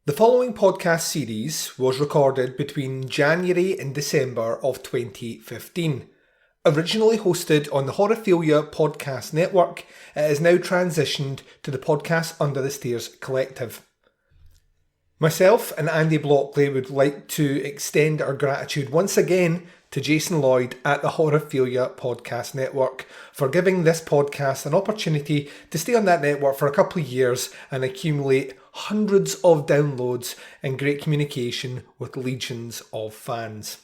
The following podcast series was recorded between January and December of 2015. Originally hosted on the Horophilia Podcast Network, it is now transitioned to the Podcast Under the Stairs Collective. Myself and Andy Blockley would like to extend our gratitude once again to Jason Lloyd at the Horophilia Podcast Network for giving this podcast an opportunity to stay on that network for a couple of years and accumulate hundreds of downloads and great communication with legions of fans.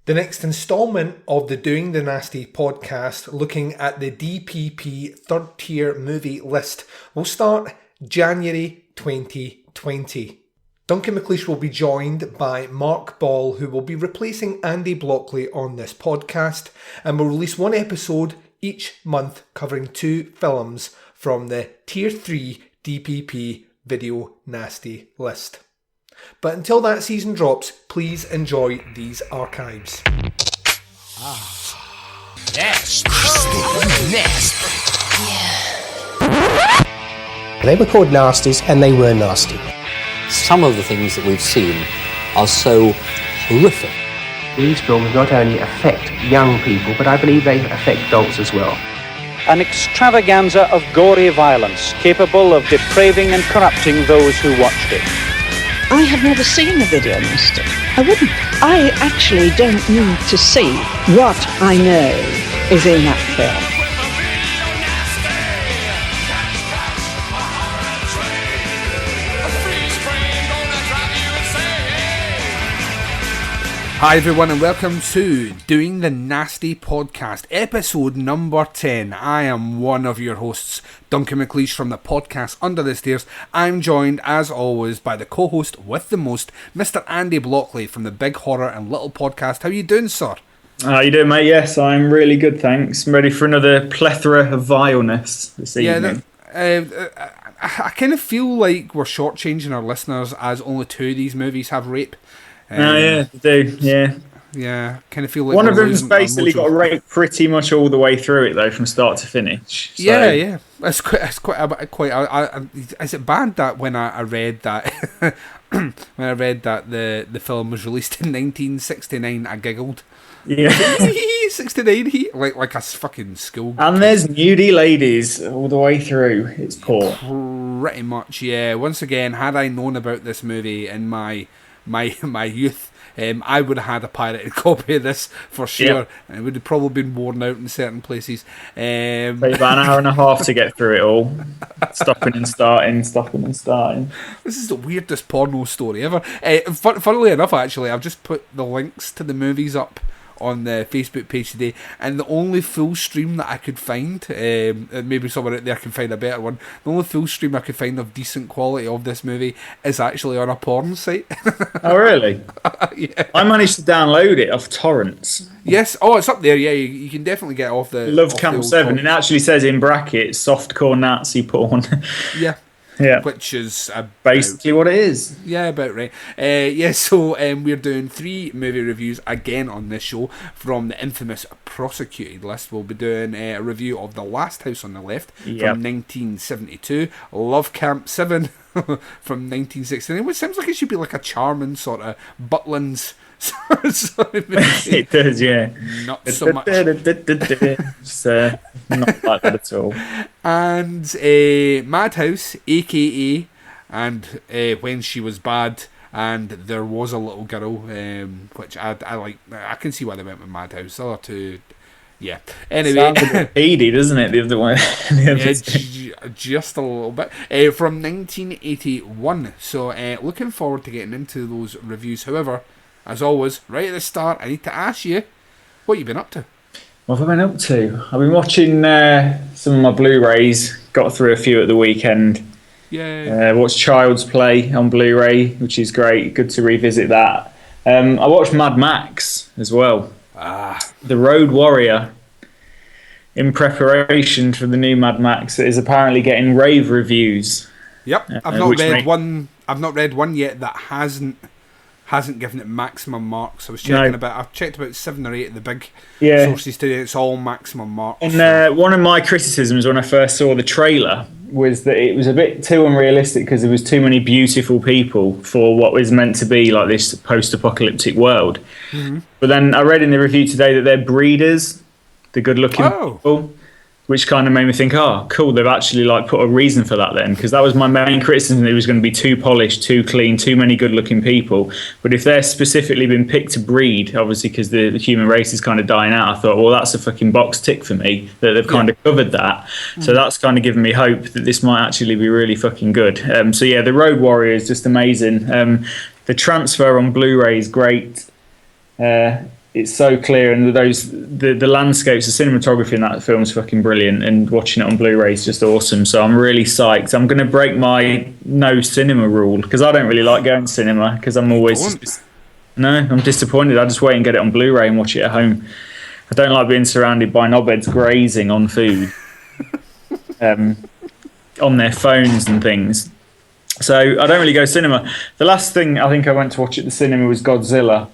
The next instalment of the Doing the Nasty podcast, looking at the DPP third tier movie list, will start January 2020. Duncan McLeish will be joined by Mark Ball, who will be replacing Andy Blockley on this podcast, and will release one episode each month covering 2 films from the Tier 3 DPP Video Nasty list. But until that season drops, please enjoy these archives. Nasty. Yeah. They were called Nasties, and they were nasty. Some of the things that we've seen are so horrific. These films not only affect young people, but I believe they affect adults as well. An extravaganza of gory violence, capable of depraving and corrupting those who watched it. I have never seen the Video Nasty. I wouldn't. I actually don't need to see what I know is in that film. Hi everyone and welcome to Doing the Nasty podcast, episode number 10. I am one of your hosts, Duncan McLeish from the podcast Under the Stairs. I'm joined as always by the co-host with the most, Mr. Andy Blockley from the Big Horror and Little podcast. How are you doing, sir? How you doing, mate? Yes, I'm really good, thanks. I'm ready for another plethora of vileness this evening. I kind of feel like we're shortchanging our listeners as only 2 of these movies have rape. Yeah, they do, yeah. Yeah, kind of feel like one of them's basically got rape pretty much all the way through it, though, from start to finish. So. Yeah. It's quite. Is it bad that when I read that when I read that the film was released in 1969, I giggled. Yeah, 69, like a fucking school. And kid. There's nudie ladies all the way through. It's poor. Pretty much, yeah. Once again, had I known about this movie in my youth, I would have had a pirated copy of this for sure. Yep. And it would have probably been worn out in certain places. About an hour and a half to get through it all. Stopping and starting. This is the weirdest porno story ever. Funnily enough, actually, I've just put the links to the movies up on the Facebook page today, and the only full stream that I could find, maybe someone out there can find a better one, the only full stream I could find of decent quality of this movie is actually on a porn site. Oh, really? Yeah. I managed to download it off torrents. Yes, it's up there, yeah, you can definitely get off the... Love Camp 7, it actually says in brackets, softcore Nazi porn. Yeah. Yeah, which is basically what it is. Yeah, about right. So we're doing 3 movie reviews again on this show from the infamous prosecuted list. We'll be doing a review of The Last House on the Left from 1972, Love Camp 7 from 1969, which sounds like it should be like a charming sort of Butlins. It does, yeah. Not so much. It's not like that at all. And Madhouse, aka and When She Was Bad, and There Was a Little Girl, which I like. I can see why they went with Madhouse. The other 2, yeah. Anyway, sounds a bit peedy, doesn't it? The other one, just a little bit. From 1981. So looking forward to getting into those reviews. However, as always, right at the start, I need to ask you, what you been up to? What have I been up to? I've been watching some of my Blu-rays. Got through a few at the weekend. Yeah. Watched Child's Play on Blu-ray, which is great. Good to revisit that. I watched Mad Max as well. The Road Warrior. In preparation for the new Mad Max, it is apparently getting rave reviews. Yep, I've not read one. I've not read one yet that hasn't hasn't given it maximum marks. I was checking I've checked about 7 or 8 of the big Yeah. sources today. It's all maximum marks. And one of my criticisms when I first saw the trailer was that it was a bit too unrealistic because there was too many beautiful people for what was meant to be like this post-apocalyptic world. Mm-hmm. But then I read in the review today that they're breeders, the good-looking people, which kind of made me think, oh, cool, they've actually like put a reason for that then, because that was my main criticism, it was going to be too polished, too clean, too many good-looking people. But if they're specifically been picked to breed, obviously because the human race is kind of dying out, I thought, well, that's a fucking box tick for me, that they've kind of covered that. Mm-hmm. So that's kind of given me hope that this might actually be really fucking good. So yeah, The Road Warrior is just amazing. The transfer on Blu-ray is great. It's so clear, and the landscapes, the cinematography in that film is fucking brilliant, and watching it on Blu-ray is just awesome. So I'm really psyched. I'm going to break my no cinema rule because I don't really like going to cinema because I'm always I'm disappointed. I just wait and get it on Blu-ray and watch it at home. I don't like being surrounded by knobheads grazing on food, on their phones and things. So I don't really go cinema. The last thing I think I went to watch at the cinema was Godzilla.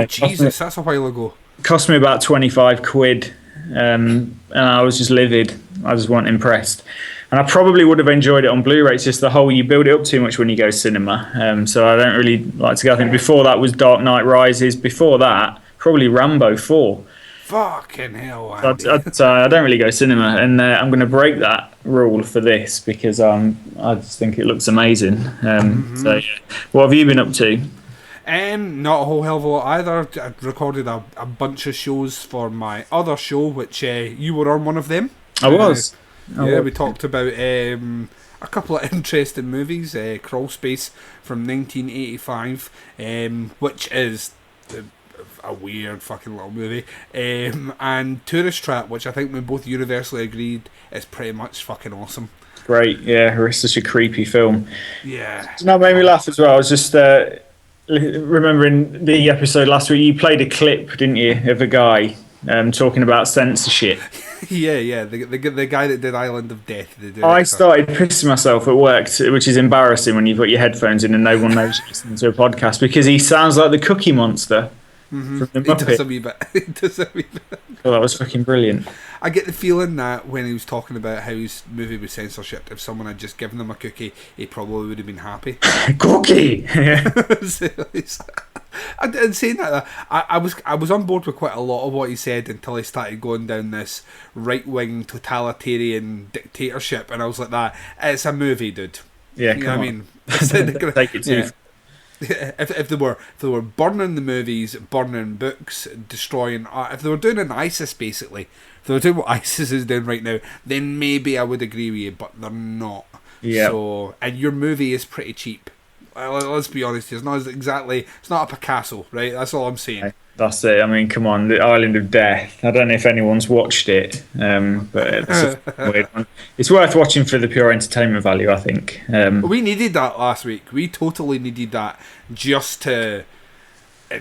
Jesus, that's a while ago. Cost me about 25 quid, and I was just livid. I just wasn't impressed. And I probably would have enjoyed it on Blu-ray. It's just the whole, you build it up too much when you go cinema. So I don't really like to go. I think before that was Dark Knight Rises. Before that, probably Rambo 4. Fucking hell, so I don't really go cinema, and I'm going to break that rule for this because I just think it looks amazing. So yeah. What have you been up to? Not a whole hell of a lot either. I recorded a bunch of shows for my other show, which you were on one of them. I was. We talked about a couple of interesting movies. Crawl Space from 1985, which is a weird fucking little movie, and Tourist Trap, which I think we both universally agreed is pretty much fucking awesome. Great, yeah, it's such a creepy film. Yeah. That made me laugh as well. I was just remembering the episode last week, you played a clip, didn't you, of a guy talking about censorship. Yeah, the guy that did Island of Death. I started pissing myself at work, which is embarrassing when you've got your headphones in and no one knows you're listening to a podcast, because he sounds like the Cookie Monster from the Muppet. It does a wee bit. Oh, that was fucking brilliant. I get the feeling that when he was talking about how his movie was censorship, if someone had just given him a cookie, he probably would have been happy. Cookie! And saying that, I was on board with quite a lot of what he said until he started going down this right-wing totalitarian dictatorship, and I was like, that it's a movie, dude. Yeah, you know what I mean? Take it too. If they were burning the movies, burning books, destroying art, if they were doing an ISIS basically, if they were doing what ISIS is doing right now, then maybe I would agree with you, but they're not. Yeah. So, and your movie is pretty cheap. Let's be honest, it's not a Picasso, right? That's all I'm saying. That's it. I mean, come on, The Island of Death. I don't know if anyone's watched it, but it's a weird one. It's worth watching for the pure entertainment value, I think. We needed that last week. We totally needed that just to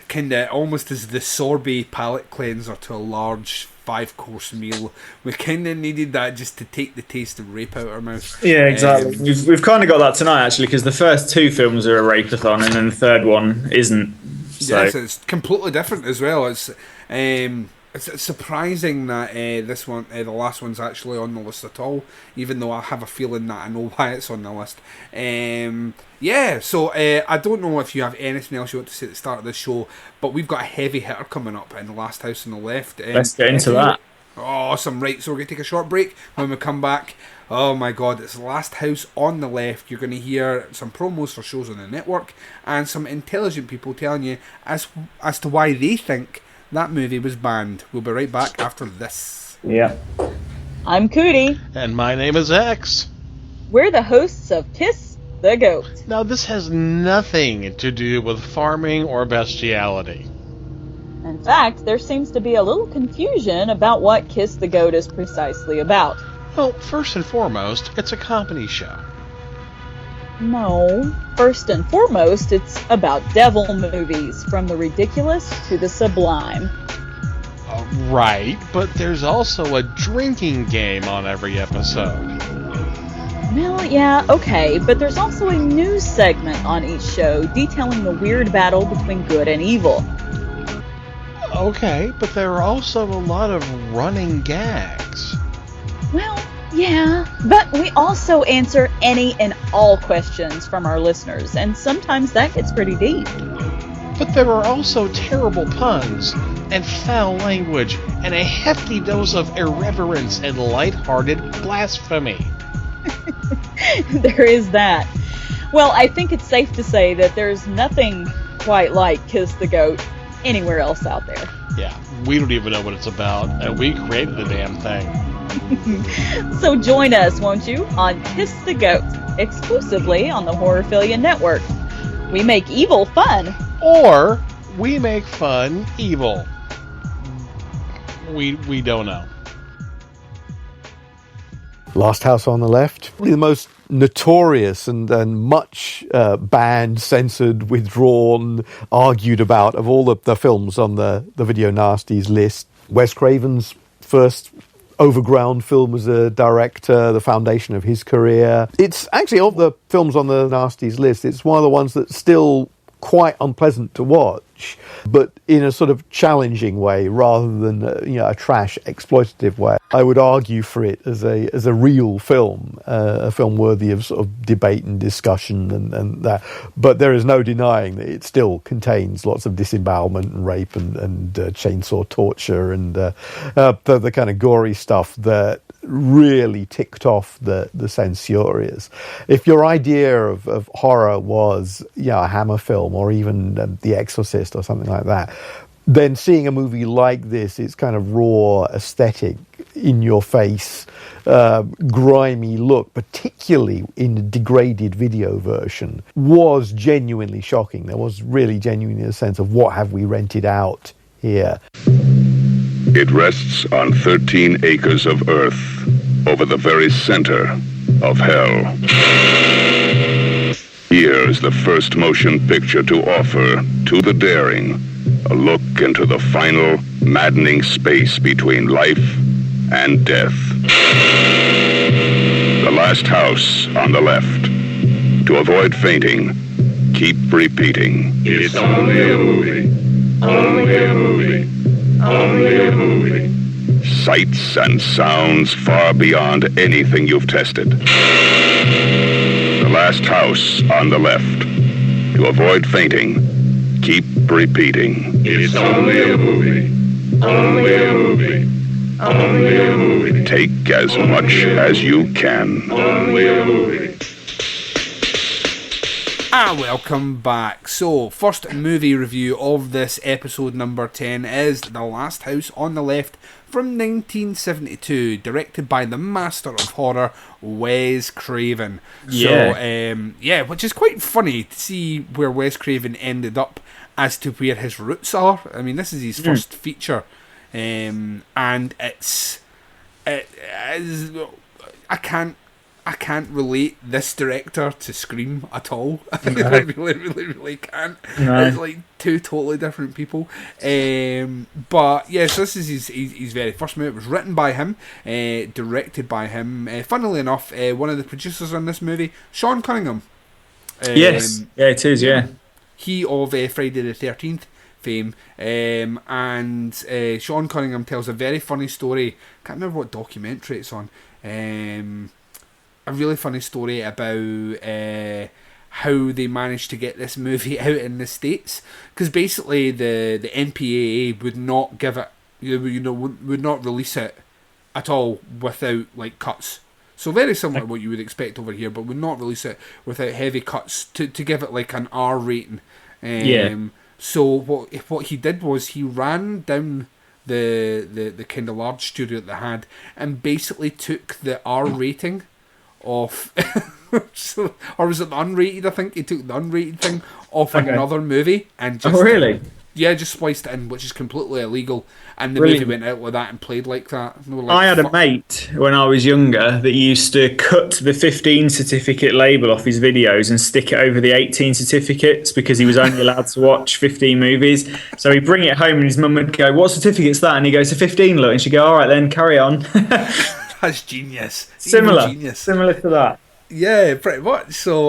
kind of almost as the sorbet palate cleanser to a large 5-course meal. We kind of needed that just to take the taste of rape out our mouth. Yeah, exactly. We've kind of got that tonight, actually, because the first 2 films are a rape-a-thon, and then the third one isn't. So. Yes, it's completely different as well. It's surprising that this one, the last one's actually on the list at all, even though I have a feeling that I know why it's on the list. So I don't know if you have anything else you want to say at the start of the show, but we've got a heavy hitter coming up in The Last House on the Left. Let's get into that. Awesome, right, so we're going to take a short break. When we come back, oh my god, it's The Last House on the Left. You're going to hear some promos for shows on the network and some intelligent people telling you as to why they think that movie was banned. We'll be right back after this. Yeah. I'm Cootie. And my name is X. We're the hosts of Kiss the Goat. Now, this has nothing to do with farming or bestiality. In fact, there seems to be a little confusion about what Kiss the Goat is precisely about. Well, first and foremost, it's a comedy show. No. First and foremost, it's about devil movies, from the ridiculous to the sublime. Right, but there's also a drinking game on every episode. Well, yeah, okay, but there's also a news segment on each show detailing the weird battle between good and evil. Okay, but there are also a lot of running gags. Well, yeah, but we also answer any and all questions from our listeners, and sometimes that gets pretty deep. But there are also terrible puns, and foul language, and a hefty dose of irreverence and lighthearted blasphemy. There is that. Well, I think it's safe to say that there's nothing quite like Kiss the Goat anywhere else out there. Yeah, we don't even know what it's about, and we created the damn thing. So join us, won't you, on Kiss the Goat, exclusively on the Horrorphilia Network. We make evil fun. Or we make fun evil. We don't know. Last House on the Left, probably the most notorious and much banned, censored, withdrawn, argued about of all the films on the Video Nasties list. Wes Craven's first overground film as a director, the foundation of his career. It's actually, of the films on the Nasties list, it's one of the ones that's still quite unpleasant to watch, but in a sort of challenging way rather than a trash exploitative way. I would argue for it as a real film, a film worthy of sort of debate and discussion and that. But there is no denying that it still contains lots of disembowelment and rape and chainsaw torture and the kind of gory stuff that really ticked off the censorious. If your idea of horror was a Hammer film or even The Exorcist or something like that, then seeing a movie like this, it's kind of raw, aesthetic, in your face, grimy look, particularly in the degraded video version, was genuinely shocking. There was really genuinely a sense of what have we rented out here. It rests on 13 acres of earth over the very center of hell. Here is the first motion picture to offer to the daring a look into the final, maddening space between life and death. The Last House on the Left. To avoid fainting, keep repeating. It's only a movie. Only a movie. Only a movie. Sights and sounds far beyond anything you've tested. The Last House on the Left. To avoid fainting, keep repeating. It's only a movie. Only a movie. Only a movie. Take as much as you can. Only a movie. And welcome back. So, first movie review of this episode number 10 is The Last House on the Left from 1972, directed by the master of horror, Wes Craven. Yeah. So, which is quite funny to see where Wes Craven ended up as to where his roots are. I mean, this is his first feature, and I can't relate this director to Scream at all. I really can't. No. It's like two totally different people. But yes, this is his very first movie. It was written by him, directed by him. Funnily enough, one of the producers on this movie, Sean Cunningham. Yes, yeah, it is. Yeah, he of Friday the 13th fame, and Sean Cunningham tells a very funny story. Can't remember what documentary it's on. A really funny story about how they managed to get this movie out in the States, because basically the NPAA would not give it, would not release it at all without like cuts. So very similar to what you would expect over here, but would not release it without heavy cuts to give it like an R rating. So what he did was he ran down the kind of large studio that they had and basically took the R rating off, or was it the unrated? I think he took the unrated thing off another movie and just just spliced it in, which is completely illegal. And the movie went out with that and played like that. I had a mate when I was younger that used to cut the 15 certificate label off his videos and stick it over the 18 certificates because he was only allowed to watch 15 movies. So he'd bring it home and his mum would go, "What certificate's that?" And he goes, "A 15, look." And she'd go, "All right then, carry on." That's genius. Similar to that. Yeah, pretty much. So,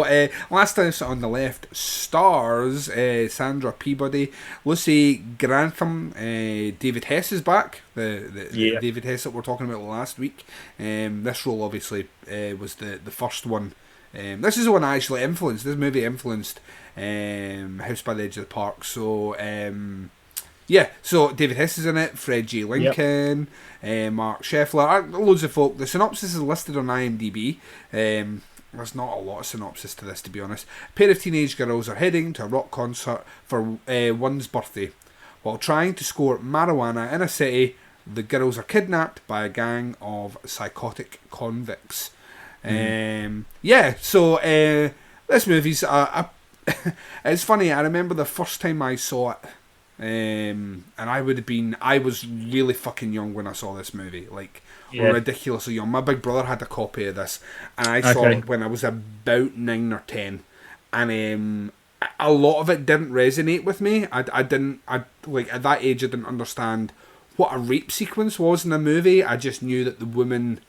Last House on the Left stars Sandra Peabody, Lucy Grantham, David Hess is back, the David Hess that we were talking about last week. This role obviously was the first one. This is the one I actually influenced. This movie influenced House by the Edge of the Park. So, so David Hess is in it, Fred J. Lincoln, Mark Scheffler, loads of folk. The synopsis is listed on IMDb. There's not a lot of synopsis to this, to be honest. A pair of teenage girls are heading to a rock concert for one's birthday. While trying to score marijuana in a city, the girls are kidnapped by a gang of psychotic convicts. This movie's... it's funny, I remember the first time I saw it, and I was really fucking young when I saw this movie, ridiculously young. My big brother had a copy of this, and I saw it when I was about 9 or 10, and a lot of it didn't resonate with me. At that age I didn't understand what a rape sequence was in a movie. I just knew that the woman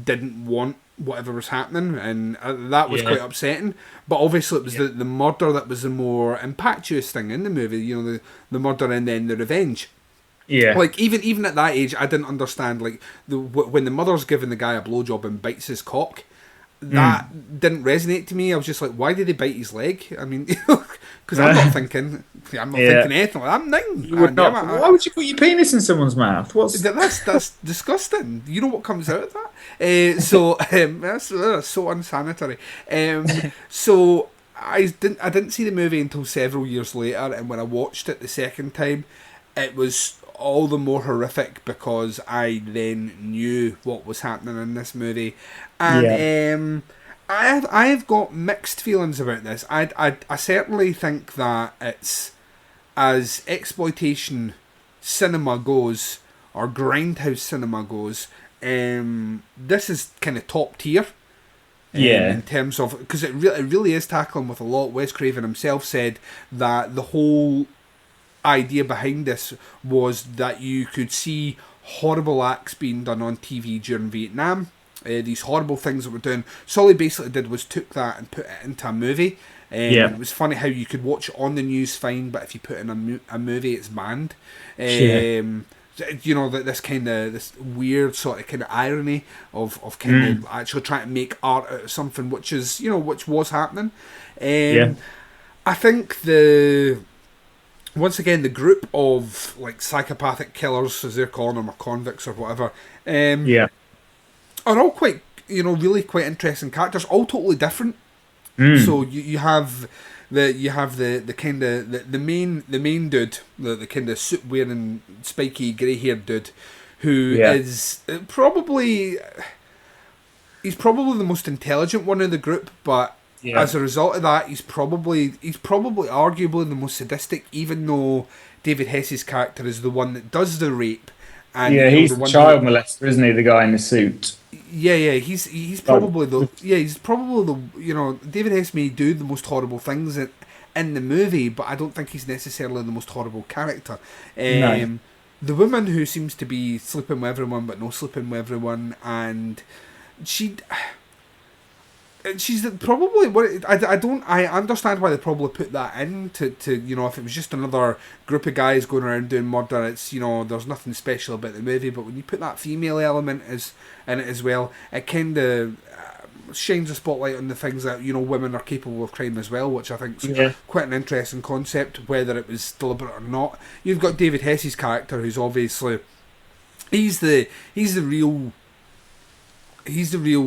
didn't want whatever was happening, and that was quite upsetting. But obviously it was the murder that was the more impetuous thing in the movie, you know, the murder and then the revenge. Even at that age I didn't understand, when the mother's giving the guy a blowjob and bites his cock, that didn't resonate to me. I was just like, why did they bite his leg? I mean, because I'm not thinking anything. I'm 9. Why would you put your penis in someone's mouth? That's disgusting. You know what comes out of that? That's so unsanitary. So I didn't see the movie until several years later, and when I watched it the second time, it was all the more horrific because I then knew what was happening in this movie, and I've got mixed feelings about this. I certainly think that it's, as exploitation cinema goes, or grindhouse cinema goes, this is kind of top tier. In terms of, because it really is tackling with a lot. Wes Craven himself said that the whole idea behind this was that you could see horrible acts being done on TV during Vietnam, these horrible things that were done. So all he basically did was took that and put it into a movie. It was funny how you could watch it on the news fine, but if you put it in a movie, it's banned. You know, that this weird sort of kind of irony of kind of actually trying to make art out of something which is, you know, which was happening. I think once again, the group of psychopathic killers, as they're calling them, or convicts or whatever, are all quite, really quite interesting characters, all totally different. So you have the kind of the main dude, the kind of suit wearing, spiky grey haired dude, who is probably the most intelligent one of the group, but as a result of that, he's probably arguably the most sadistic, even though David Hess's character is the one that does the rape. And he's the child molester, isn't he? The guy in the suit. He's probably the David Hess may do the most horrible things in the movie, but I don't think he's necessarily the most horrible character. The woman who seems to be sleeping with everyone but no sleeping with everyone, and she's probably I understand why they probably put that in to if it was just another group of guys going around doing murder, it's there's nothing special about the movie, but when you put that female element in it as well, it kind of shines a spotlight on the things that women are capable of crime as well, which I think is quite an interesting concept, whether it was deliberate or not. You've got David Hess's character, who's obviously he's the real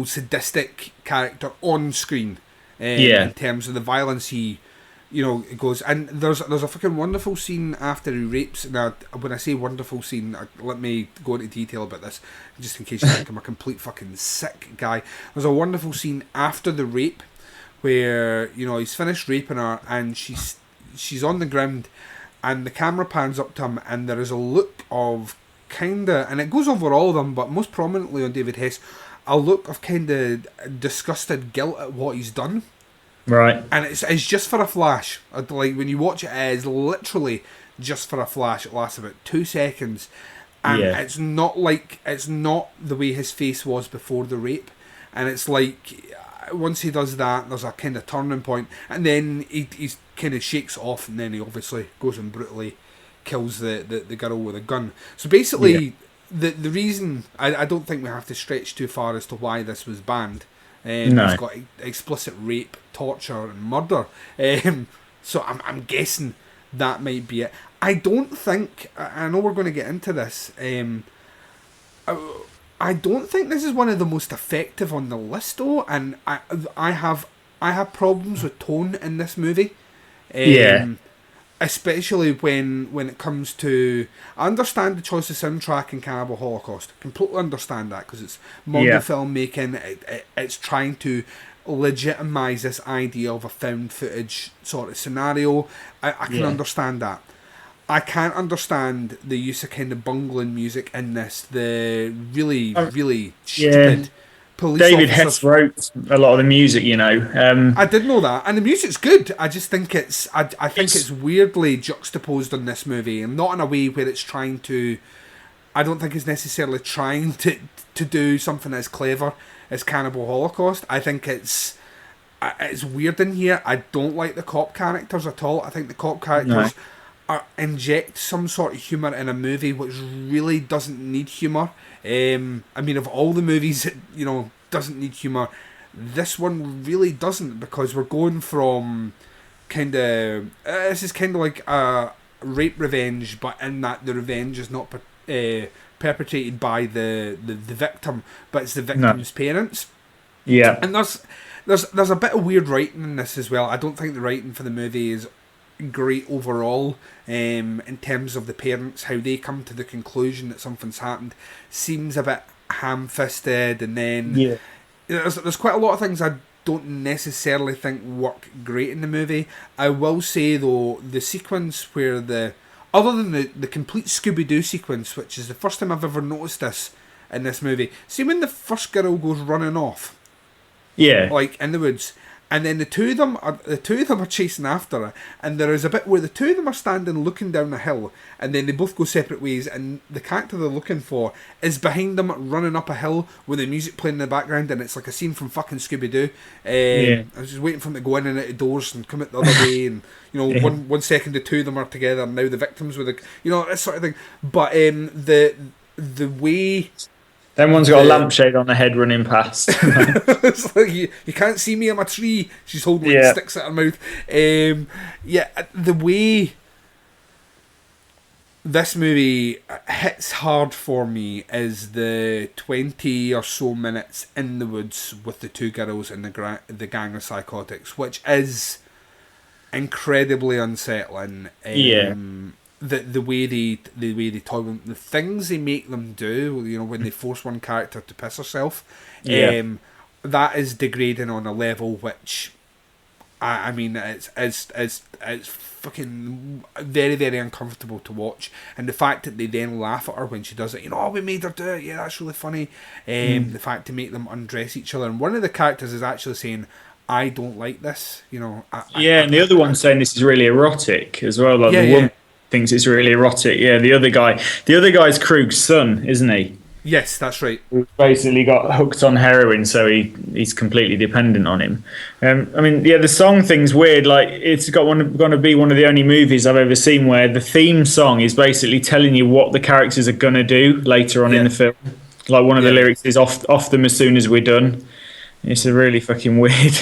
sadistic character on screen, in terms of the violence he goes. And there's a fucking wonderful scene after he rapes. Now, when I say wonderful scene, let me go into detail about this, just in case you think I'm a complete fucking sick guy. There's a wonderful scene after the rape where he's finished raping her and she's on the ground, and the camera pans up to him, and there is a look of kinda, and it goes over all of them, but most prominently on David Hess, a look of kind of disgusted guilt at what he's done. Right. And it's just for a flash. Like, when you watch it is literally just for a flash. It lasts about 2 seconds. And it's not the way his face was before the rape. And it's like, once he does that, there's a kind of turning point, and then he's kind of shakes off, and then he obviously goes and brutally kills the girl with a gun. So basically, the reason I don't think we have to stretch too far as to why this was banned. No. It's got explicit rape, torture, and murder. So I'm guessing that might be it. I don't think. I know we're going to get into this. I don't think this is one of the most effective on the list, though, and I have problems with tone in this movie. Especially when it comes to... I understand the choice of soundtrack in Cannibal Holocaust. Completely understand that, because it's modern filmmaking. It's trying to legitimise this idea of a found footage sort of scenario. I can understand that. I can't understand the use of kind of bungling music in this. The really, really stupid... David Hess wrote a lot of the music, you know. I did know that, and the music's good. I just think it's weirdly juxtaposed in this movie, and not in a way where it's trying to. I don't think it's necessarily trying to do something as clever as Cannibal Holocaust. I think it's weird in here. I don't like the cop characters at all. I think the cop characters inject some sort of humour in a movie which really doesn't need humour. I mean, of all the movies that, you know, doesn't need humour, this one really doesn't, because we're going from kind of... this is kind of like a rape revenge, but in that the revenge is not perpetrated by the victim, but it's the victim's parents. Yeah. And there's a bit of weird writing in this as well. I don't think the writing for the movie is great overall, in terms of the parents, how they come to the conclusion that something's happened seems a bit ham-fisted, and then there's quite a lot of things I don't necessarily think work great in the movie. I will say though, the sequence where other than the complete Scooby-Doo sequence, which is the first time I've ever noticed this in this movie, see when the first girl goes running off, like in the woods, and then the two of them are chasing after her, and there is a bit where the two of them are standing looking down a hill, and then they both go separate ways, and the character they're looking for is behind them running up a hill with the music playing in the background, and it's like a scene from fucking Scooby-Doo. I was just waiting for them to go in and out of doors and come out the other way, and you know, one second the two of them are together, and now the victims with this sort of thing. But the way... Then one's got a lampshade on the head running past. It's like, you can't see me, I'm a tree. She's holding sticks at her mouth. The way this movie hits hard for me is the 20 or so minutes in the woods with the two girls and the gang of psychotics, which is incredibly unsettling. The way they talk, the things they make them do, you know, when they force one character to piss herself, that is degrading on a level which, I mean, it's fucking very, very uncomfortable to watch. And the fact that they then laugh at her when she does it, you know, we made her do it, yeah, that's really funny. The fact to make them undress each other, and one of the characters is actually saying, I don't like this, you know. And the other one's saying this is really erotic as well, like the woman thinks it's really erotic. The other guy's Krug's son, isn't he? Yes, that's right. Who basically got hooked on heroin, so he's completely dependent on him. I mean, the song thing's weird. Like, it's going to be one of the only movies I've ever seen where the theme song is basically telling you what the characters are going to do later on in the film. Like, one of the lyrics is off them as soon as we're done. It's a really fucking weird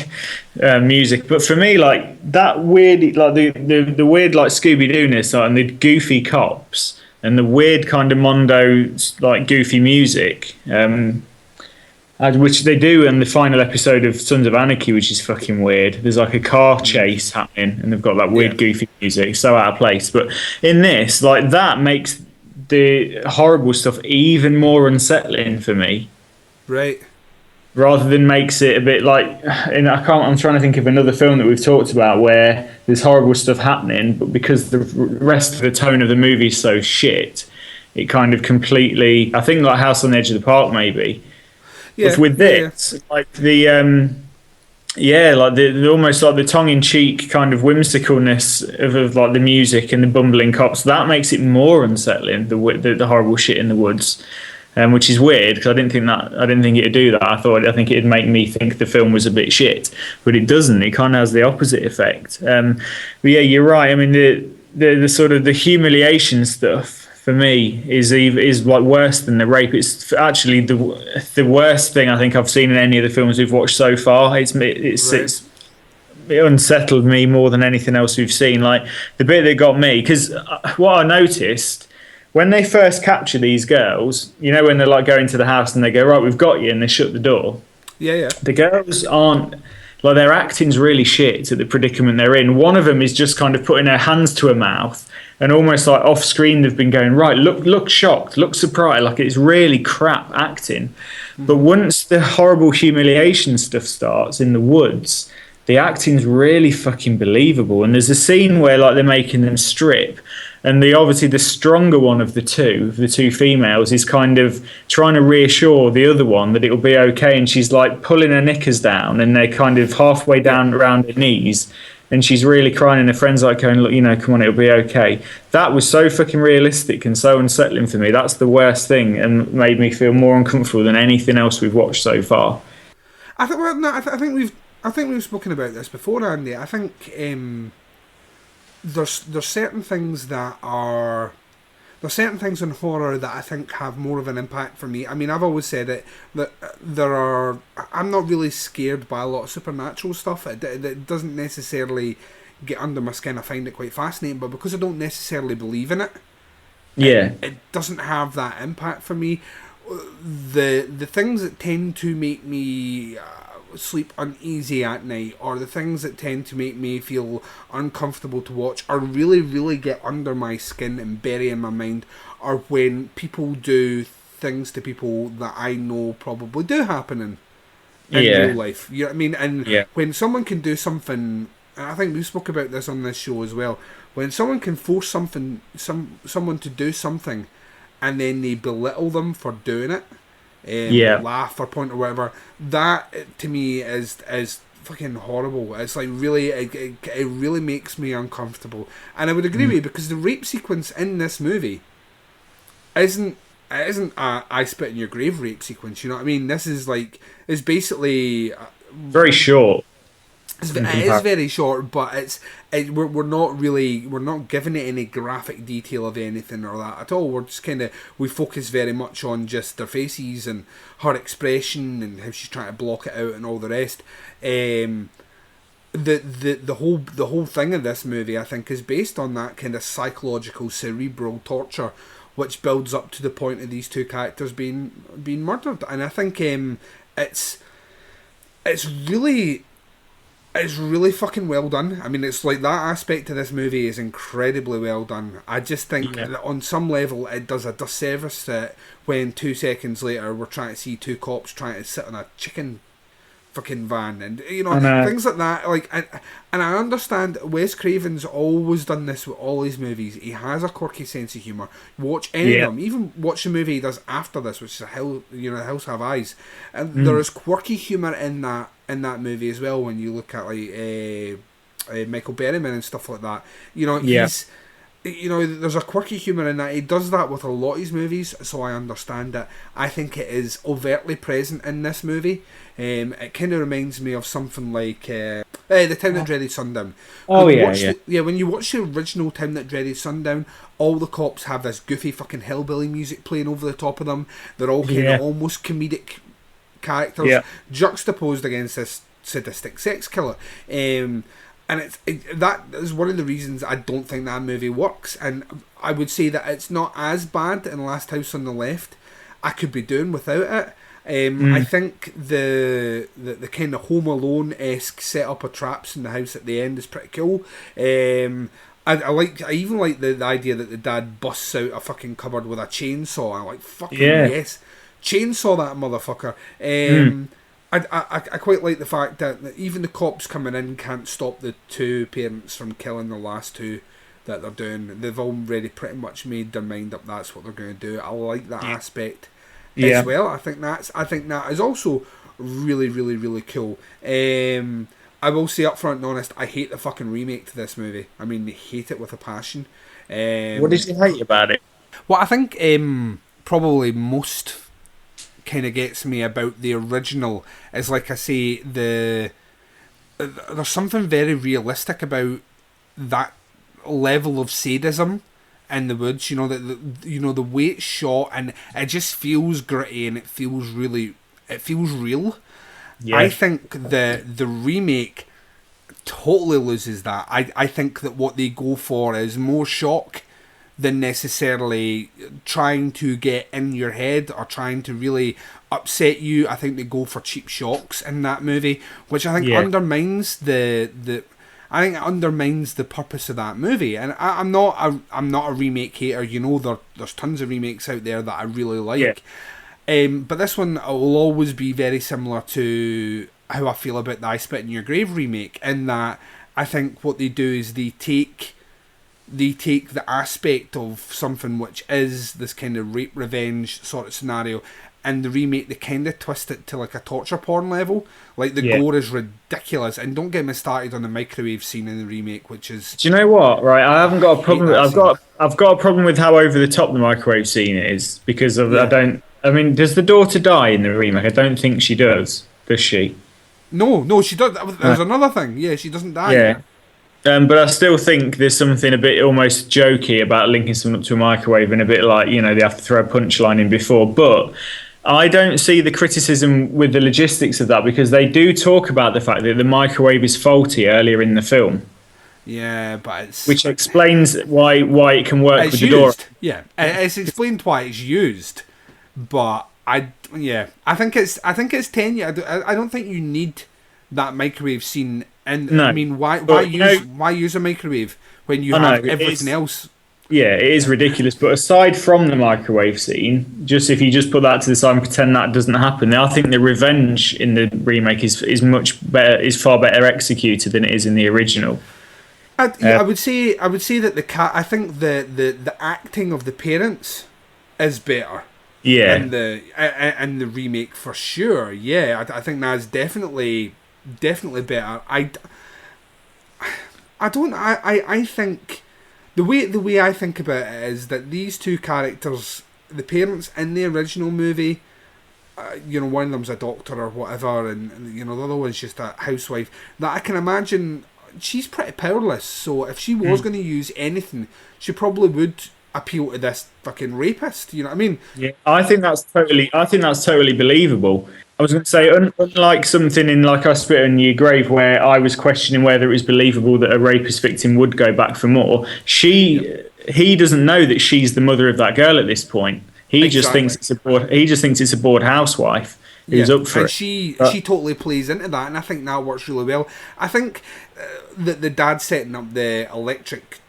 music, but for me, like that weird, like the weird, like Scooby-Doo-ness, like, and the goofy cops and the weird kind of mondo, like goofy music, which they do in the final episode of Sons of Anarchy, which is fucking weird. There's like a car chase happening, and they've got like weird goofy music, so out of place. But in this, like that makes the horrible stuff even more unsettling for me. Right. Rather than makes it a bit like, I'm trying to think of another film that we've talked about where there's horrible stuff happening, but because the rest of the tone of the movie is so shit, it kind of completely, I think like House on the Edge of the Park maybe. But with this, like the like the almost like the tongue-in-cheek kind of whimsicalness of like the music and the bumbling cops, that makes it more unsettling, the horrible shit in the woods. which is weird because I didn't think it'd do that. I think it'd make me think the film was a bit shit, but it doesn't. It kind of has the opposite effect. But yeah, you're right. I mean, the sort of the humiliation stuff for me is like worse than the rape. It's actually the worst thing I think I've seen in any of the films we've watched so far. It unsettled me more than anything else we've seen. Like the bit that got me, because what I noticed when they first capture these girls, you know, when they're like going to the house and they go, right, we've got you, and they shut the door. Yeah. The girls aren't, like, their acting's really shit at the predicament they're in. One of them is just kind of putting her hands to her mouth and almost like off screen they've been going, right, look shocked, look surprised, like it's really crap acting. But once the horrible humiliation stuff starts in the woods, the acting's really fucking believable. And there's a scene where like they're making them strip, and obviously the stronger one of the two females, is kind of trying to reassure the other one that it'll be okay, and she's like pulling her knickers down, and they're kind of halfway down around her knees, and she's really crying, and her friend's like going, look, you know, come on, it'll be okay. That was so fucking realistic and so unsettling for me. That's the worst thing, and made me feel more uncomfortable than anything else we've watched so far. I think we've spoken about this before, Andy. I think there's certain things in horror that I think have more of an impact for me. I mean, I've always said it, that I'm not really scared by a lot of supernatural stuff. It doesn't necessarily get under my skin. I find it quite fascinating, but because I don't necessarily believe in it, it doesn't have that impact for me. The things that tend to make me sleep uneasy at night, or the things that tend to make me feel uncomfortable to watch, or really, really get under my skin and bury in my mind, are when people do things to people that I know probably do happen in real life. You know what I mean? And when someone can do something, and I think we spoke about this on this show as well, when someone can force someone to do something, and then they belittle them for doing it, laugh or point or whatever, that to me is fucking horrible. It's like really, it really makes me uncomfortable. And I would agree with you, because the rape sequence in this movie isn't a I spit in your grave rape sequence, you know what I mean? This is like, it's basically very short. It is very short, but we're not giving it any graphic detail of anything or that at all. We're just we focus very much on just their faces and her expression and how she's trying to block it out and all the rest. The whole thing of this movie, I think, is based on that kind of psychological cerebral torture, which builds up to the point of these two characters being murdered. And I think it's really fucking well done. I mean, it's like that aspect of this movie is incredibly well done. I just think that on some level it does a disservice that when 2 seconds later we're trying to see two cops trying to sit on a chicken fucking van, and you know, things like that. Like, and I understand Wes Craven's always done this with all his movies. He has a quirky sense of humour. Watch any of them, even watch the movie he does after this, which is Hills Have Eyes, and there is quirky humour in that movie as well. When you look at like Michael Berryman and stuff like that, you know, there's a quirky humour in that. He does that with a lot of his movies, so I understand it. I think it is overtly present in this movie. It kind of reminds me of something like The Town That Dreaded Sundown. When you watch the original Town That Dreaded Sundown, all the cops have this goofy fucking hillbilly music playing over the top of them. They're all kind of almost comedic characters juxtaposed against this sadistic sex killer. And that is one of the reasons I don't think that movie works. And I would say that it's not as bad in Last House on the Left. I could be doing without it. I think the kind of Home Alone-esque setup of traps in the house at the end is pretty cool. I even like the idea that the dad busts out a fucking cupboard with a chainsaw. I'm like, fucking yes, chainsaw that motherfucker. I quite like the fact that even the cops coming in can't stop the two parents from killing the last two that they're doing. They've already pretty much made their mind up that's what they're going to do. I like that aspect as well. I think that is also really, really, really cool. I will say up front and honest, I hate the fucking remake to this movie. I mean, I hate it with a passion. What did you hate about it? Well, I think probably most kind of gets me about the original is, like I say, there's something very realistic about that level of sadism in the woods. You know, the way it's shot, and it just feels gritty and it feels real. Yeah. I think the remake totally loses that. I think that what they go for is more shock than necessarily trying to get in your head or trying to really upset you. I think they go for cheap shocks in that movie, which I think undermines the purpose of that movie. And I'm not a remake hater. You know, there's tons of remakes out there that I really like. But this one will always be very similar to how I feel about the I Spit in Your Grave remake, in that I think what they do is they take the aspect of something which is this kind of rape revenge sort of scenario, and the remake they kind of twist it to like a torture porn level. Like the gore is ridiculous, and don't get me started on the microwave scene in the remake, which is... Do you know what? Right, I haven't got a problem. I've got a problem with how over the top the microwave scene is, because of I mean, does the daughter die in the remake? I don't think she does she? No, she does. There's another thing. Yeah, she doesn't die. Yeah. But I still think there's something a bit almost jokey about linking something up to a microwave, and a bit like, you know, they have to throw a punchline in before. But I don't see the criticism with the logistics of that, because they do talk about the fact that the microwave is faulty earlier in the film. Yeah, but it's... Which explains why it can work with the door. Yeah, it's explained why it's used, but I think it's tenuous. I don't think you need that microwave scene. And no. I mean, why use a microwave when you have everything else? Yeah, it is ridiculous. But aside from the microwave scene, just if you just put that to the side and pretend that doesn't happen, I think the revenge in the remake is much better, is far better executed than it is in the original. I would say that I think the acting of the parents is better. Yeah. In the remake for sure. Yeah, I think that's definitely better. I think the way I think about it is that these two characters, the parents in the original movie, you know, one of them's a doctor or whatever, and you know, the other one's just a housewife, that I can imagine she's pretty powerless. So if she was going to use anything, she probably would appeal to this fucking rapist. You know what I mean? Yeah, I think that's totally believable. I was going to say, unlike something in like I Spit in Your Grave, where I was questioning whether it was believable that a rapist victim would go back for more, he doesn't know that she's the mother of that girl at this point. He just thinks it's a bored housewife who's up for it. She totally plays into that, and I think that works really well. I think that the dad setting up the electric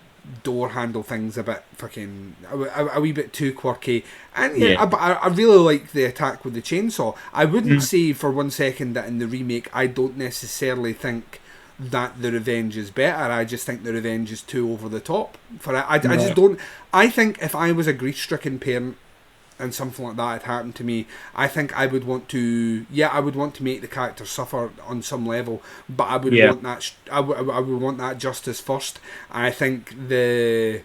door handle thing's a bit fucking a wee bit too quirky, and I really like the attack with the chainsaw. I wouldn't say for one second that in the remake I don't necessarily think that the revenge is better. I just think the revenge is too over the top for it. I just don't. I think if I was a grief-stricken parent and something like that had happened to me, I think I would want to make the character suffer on some level, but I would want that I would want that justice first. I think the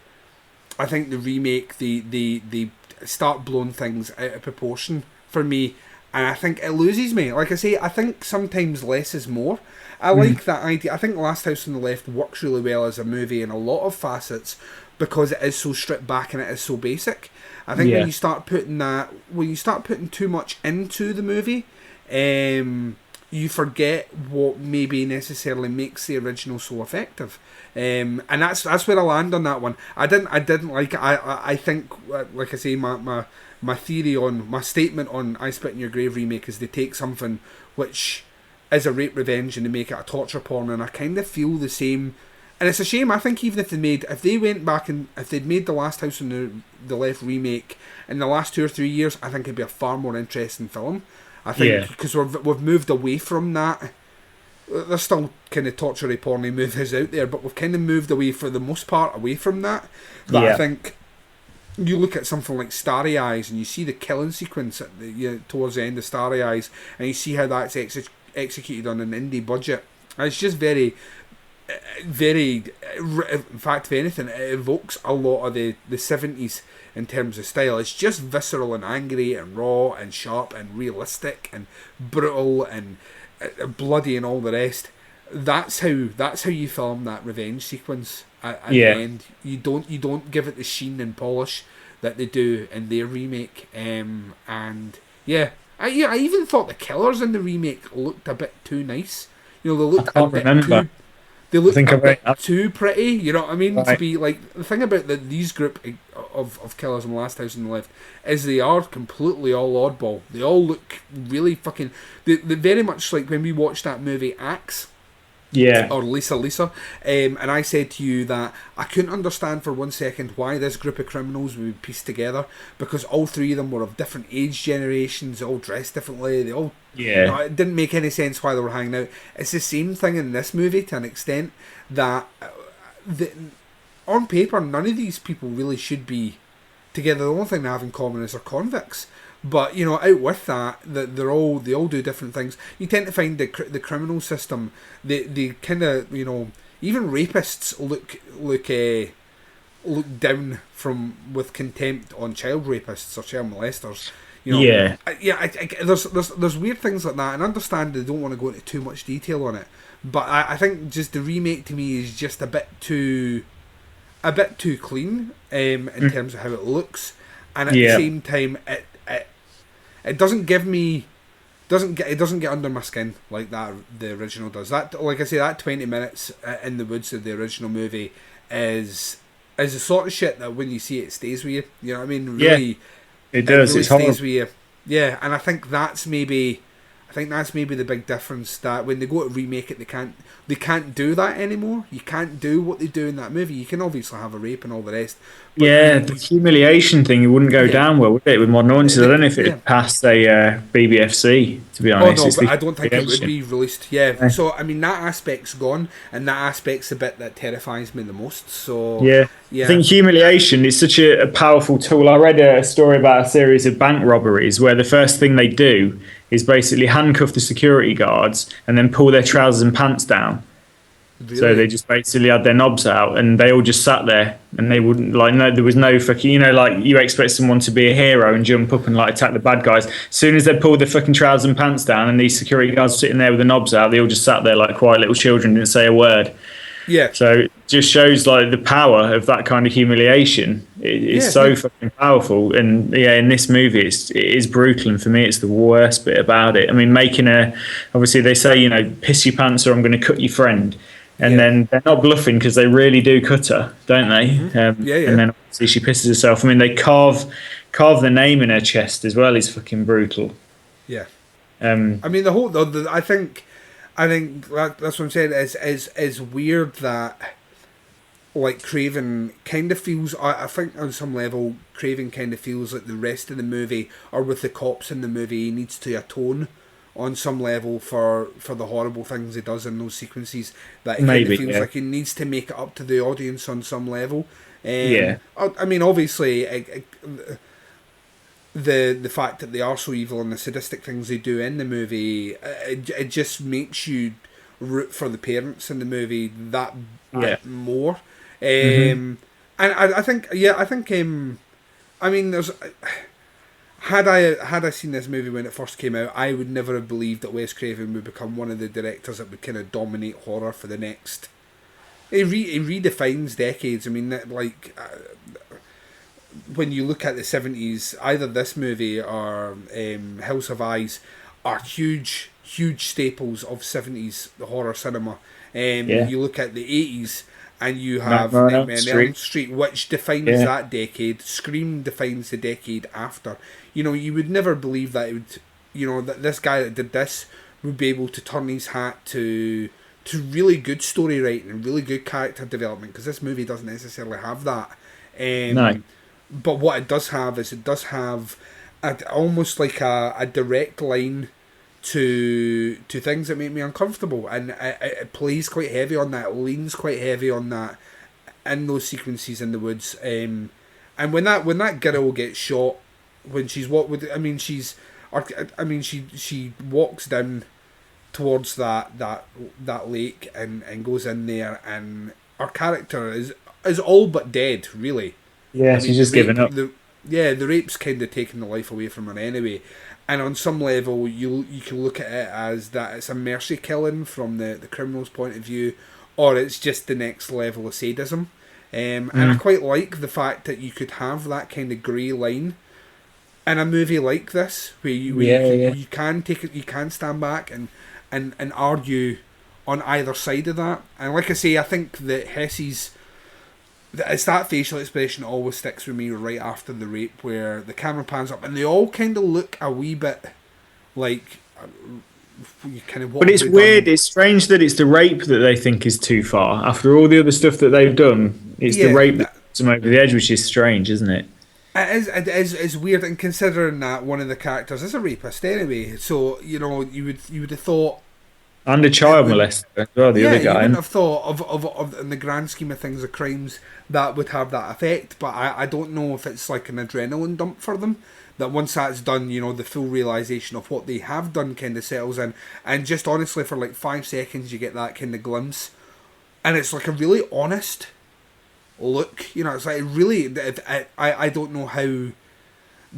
remake, they start blowing things out of proportion for me, and I think it loses me. Like I say, I think sometimes less is more. I like that idea. I think Last House on the Left works really well as a movie in a lot of facets because it is so stripped back and it is so basic. I think when you start putting too much into the movie, you forget what maybe necessarily makes the original so effective. And that's where I land on that one. I didn't like it. I think, like I say, my theory on my statement on I Spit in Your Grave remake is they take something which is a rape revenge and they make it a torture porn, and I kind of feel the same. And it's a shame. I think even if they went back and if they'd made the Last House on the Left remake in the last 2 or 3 years, I think it'd be a far more interesting film. I think because we've moved away from that. There's still kind of torture-y porny movies out there, but we've kind of moved away for the most part away from that. But I think you look at something like Starry Eyes and you see the killing sequence at towards the end of Starry Eyes, and you see how that's executed on an indie budget. And it's just very very, in fact, if anything, it evokes a lot of the 70s in terms of style. It's just visceral and angry and raw and sharp and realistic and brutal and bloody and all the rest. That's how you film that revenge sequence at the end. You don't give it the sheen and polish that they do in their remake. I even thought the killers in the remake looked a bit too nice. They looked a bit too. They look a bit too pretty, you know what I mean? Right. To be like, the thing about these group of killers in The Last House on the Left is they are completely all oddball. They all look really fucking. They very much like when we watched that movie Axe. Yeah. Or Lisa. And I said to you that I couldn't understand for 1 second why this group of criminals would be pieced together, because all three of them were of different age generations, all dressed differently, they all... Yeah. It didn't make any sense why they were hanging out. It's the same thing in this movie to an extent, that on paper none of these people really should be together. The only thing they have in common is they're convicts. But out with that, they all do different things. You tend to find the criminal system, they kind of even rapists look down with contempt on child rapists or child molesters. There's weird things like that, and I understand they don't want to go into too much detail on it. But I think just the remake to me is just a bit too clean in terms of how it looks, and at the same time it doesn't get under my skin like that the original does. That, like I say, that 20 minutes in the woods of the original movie is the sort of shit that when you see it stays with you. You know what I mean? Really, it does. Really it's stays with you. Yeah, and I think that's maybe the big difference, that when they go to remake it, they can't do that anymore. You can't do what they do in that movie. You can obviously have a rape and all the rest. But the humiliation thing, it wouldn't go down well, would it, with modern audiences? I don't know if it passed a BBFC, to be honest. But I don't think it would be released. Yeah, so I mean, that aspect's gone, and that aspect's the bit that terrifies me the most. So I think humiliation is such a powerful tool. I read a story about a series of bank robberies where the first thing they do is basically handcuff the security guards and then pull their trousers and pants down. Really? So they just basically had their knobs out, and they all just sat there, and they wouldn't there was no fucking, you expect someone to be a hero and jump up and attack the bad guys. As soon as they pulled the fucking trousers and pants down, and these security guards sitting there with the knobs out, they all just sat there like quiet little children, didn't say a word. Yeah. So it just shows the power of that kind of humiliation. It's so fucking powerful, and in this movie it is brutal, and for me it's the worst bit about it. I mean, obviously they say piss your pants or I'm going to cut your friend. And then they're not bluffing, because they really do cut her, don't they? Mm-hmm. And then obviously she pisses herself. I mean, they carve the name in her chest as well. Is fucking brutal. Yeah. I mean, the whole. I think that's what I'm saying. Is weird that Craven kind of feels. I think on some level, Craven kind of feels like the rest of the movie, or with the cops in the movie, he needs to atone on some level for the horrible things he does in those sequences, that it feels like he needs to make it up to the audience on some level. I mean, obviously, the fact that they are so evil and the sadistic things they do in the movie, it just makes you root for the parents in the movie that more. And I think I mean, there's. Had I seen this movie when it first came out, I would never have believed that Wes Craven would become one of the directors that would kind of dominate horror for the next. He redefines decades. I mean, when you look at the 70s, either this movie or House of Eyes are huge staples of 70s horror cinema. You look at the 80s, and you have Nightmare on Elm Street, which defines that decade. Scream defines the decade after. You would never believe that it would, that this guy that did this would be able to turn his hat to really good story writing and really good character development, because this movie doesn't necessarily have that. No. But what it does have is almost like a direct line to things that make me uncomfortable, and it plays quite heavy on that, leans quite heavy on that in those sequences in the woods. And when that girl gets shot, when she's she walks down towards that lake and goes in there, and our character is all but dead, really. Yeah, she's just given up. The rape's kind of taking the life away from her anyway. And on some level, you can look at it as that it's a mercy killing from the criminal's point of view, or it's just the next level of sadism. And I quite like the fact that you could have that kind of grey line in a movie like this, where you can take it, you can stand back and argue on either side of that. And like I say, I think that it's that facial expression that always sticks with me right after the rape, where the camera pans up and they all kind of look a wee bit like but it's weird, it's strange that it's the rape that they think is too far. After all the other stuff that they've done, it's the rape that puts them over the edge, which is strange, isn't it? It's weird, and considering that one of the characters is a rapist anyway, so you would have thought, and a child molester as well, the other guy. You wouldn't have thought of in the grand scheme of things, of crimes that would have that effect, but I don't know if it's like an adrenaline dump for them, that once that's done, the full realisation of what they have done kind of settles in, and just honestly for like 5 seconds you get that kind of glimpse, and it's like a really honest look, it's like really, I don't know how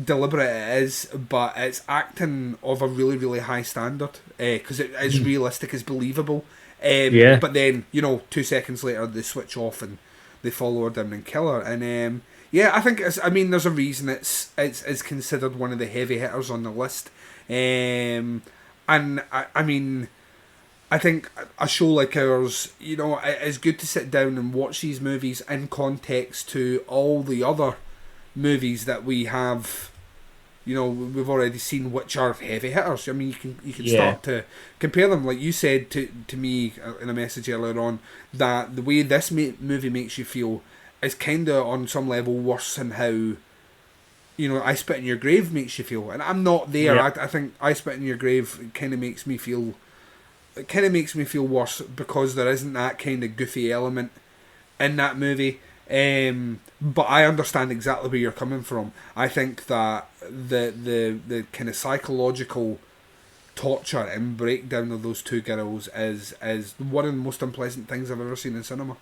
deliberate it is, but it's acting of a really, really high standard, because it is realistic, it's believable, but then 2 seconds later they switch off and they follow her down and kill her, and I think there's a reason it's considered one of the heavy hitters on the list, and I think a show like ours, it's good to sit down and watch these movies in context to all the other movies that we have, we've already seen, which are heavy hitters. I mean, you can start to compare them. Like you said to me in a message earlier on, that the way this movie makes you feel is kind of on some level worse than how, I Spit in Your Grave makes you feel. And I'm not there. Yeah. I think I Spit in Your Grave kind of makes me feel worse because there isn't that kind of goofy element in that movie. But I understand exactly where you're coming from. I think that the kind of psychological torture and breakdown of those two girls is one of the most unpleasant things I've ever seen in cinema.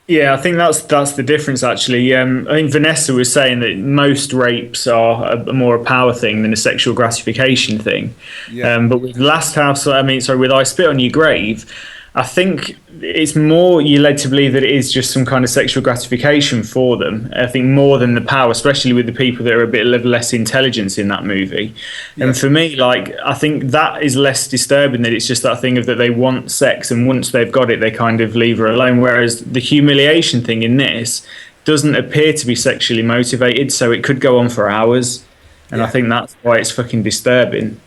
Yeah, I think that's the difference, actually. I think Vanessa was saying that most rapes are more a power thing than a sexual gratification thing. Yeah. But with with I Spit on Your Grave, I think it's more you're led to believe that it is just some kind of sexual gratification for them. I think more than the power, especially with the people that are a bit less intelligence in that movie. Yeah. And for me, I think that is less disturbing, that it's just that thing of that they want sex, and once they've got it, they kind of leave her alone. Whereas the humiliation thing in this doesn't appear to be sexually motivated, so it could go on for hours. And I think that's why it's fucking disturbing.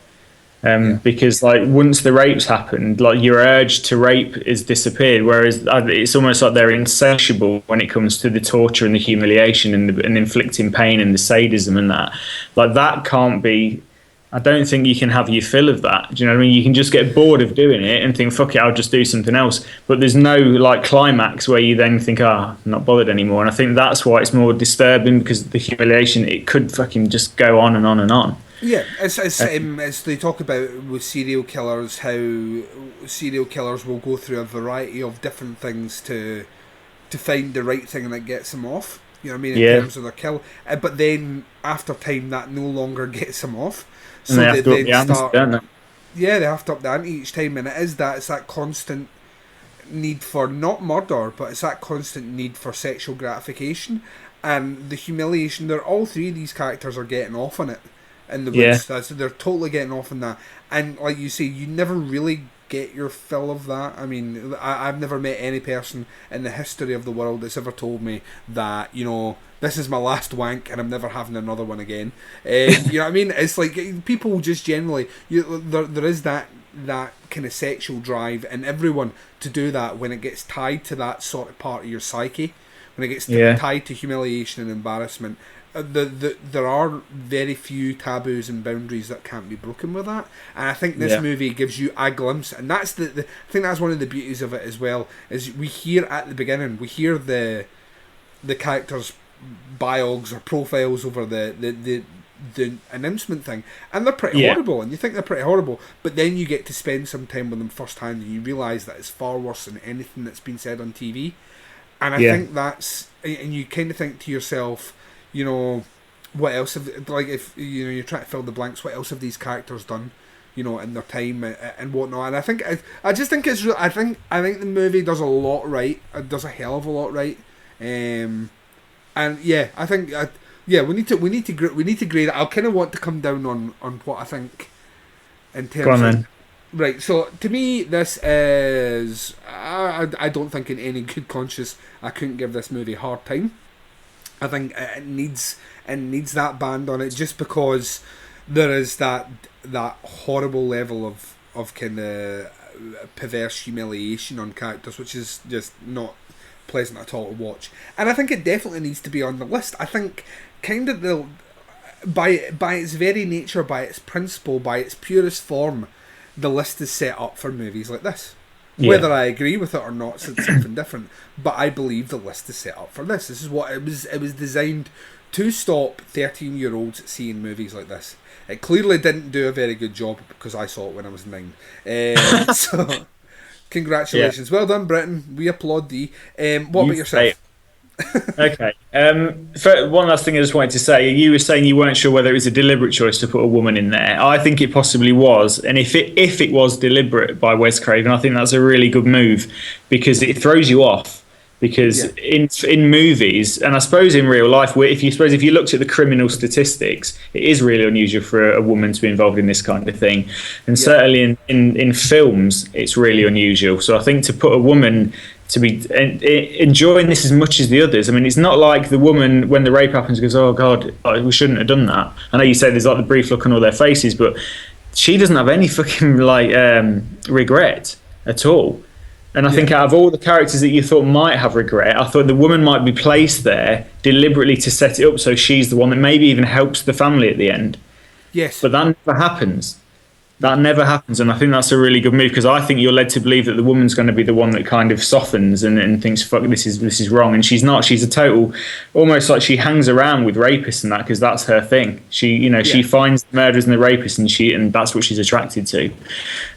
Because once the rape's happened, your urge to rape is disappeared, whereas it's almost like they're insatiable when it comes to the torture and the humiliation and inflicting pain and the sadism and that. That can't be. I don't think you can have your fill of that. Do you know what I mean? You can just get bored of doing it and think, fuck it, I'll just do something else. But there's no climax where you then think, I'm not bothered anymore. And I think that's why it's more disturbing, because the humiliation, it could fucking just go on and on and on. Yeah, as they talk about with serial killers, how serial killers will go through a variety of different things to find the right thing that gets them off. You know what I mean? In terms of their kill. But then, after time, that no longer gets them off. So they have to up the ante, don't they? Yeah, they have to up the ante each time. And it's that constant need for, not murder, but it's that constant need for sexual gratification. And the humiliation, all three of these characters are getting off on it. In the woods, they're totally getting off on that, and like you say, you never really get your fill of that. I mean, I've never met any person in the history of the world that's ever told me that, this is my last wank and I'm never having another one again. You know what I mean? It's like people just generally, there is that kind of sexual drive in everyone to do that when it gets tied to that sort of part of your psyche, when it gets tied to humiliation and embarrassment. There are very few taboos and boundaries that can't be broken with that, and I think this movie gives you a glimpse, and that's I think that's one of the beauties of it as well. Is we hear at the beginning, we hear the characters' biogs or profiles over the the announcement thing, and they're pretty horrible, and you think they're pretty horrible, but then you get to spend some time with them firsthand, and you realise that it's far worse than anything that's been said on TV. And I think that's, and you kind of think to yourself, you know, what else have, like, if you know, you're trying to fill the blanks, what else have these characters done, you know, in their time and whatnot. And I think I just think it's I think the movie does a lot right. It does a hell of a lot right. And yeah, I think we need to grade it. I kind of want to come down on what I think in terms of. Right, so to me, this is I don't think in any good conscience I couldn't give this movie a hard time. I think it needs that band on it, just because there is that horrible level of kind of perverse humiliation on characters, which is just not pleasant at all to watch. And I think it definitely needs to be on the list. I think kind of by its very nature, by its principle, by its purest form, the list is set up for movies like this. Yeah. Whether I agree with it or not, it's something different. But I believe the list is set up for this. This is what it was. It was designed to stop 13-year-olds seeing movies like this. It clearly didn't do a very good job, because I saw it when I was 9. So, congratulations. Well done, Britain. We applaud thee. What about yourself? Okay. One last thing I just wanted to say. You were saying you weren't sure whether it was a deliberate choice to put a woman in there. I think it possibly was. And if it was deliberate by Wes Craven, I think that's a really good move, because it throws you off. Because in movies, and I suppose in real life, if you looked at the criminal statistics, it is really unusual for a woman to be involved in this kind of thing. And certainly in films, it's really unusual. So I think to put a woman to be enjoying this as much as the others. I mean, it's not like the woman, when the rape happens, goes, "Oh God, we shouldn't have done that." I know you say there's like the brief look on all their faces, but she doesn't have any fucking regret at all. And I think out of all the characters that you thought might have regret, I thought the woman might be placed there deliberately to set it up so she's the one that maybe even helps the family at the end. Yes. But that never happens. That never happens, and I think that's a really good move, because I think you're led to believe that the woman's going to be the one that kind of softens and thinks, "Fuck, this is wrong," and she's not. She's a total, almost like she hangs around with rapists and that, because that's her thing. She finds the murderers and the rapists, and that's what she's attracted to.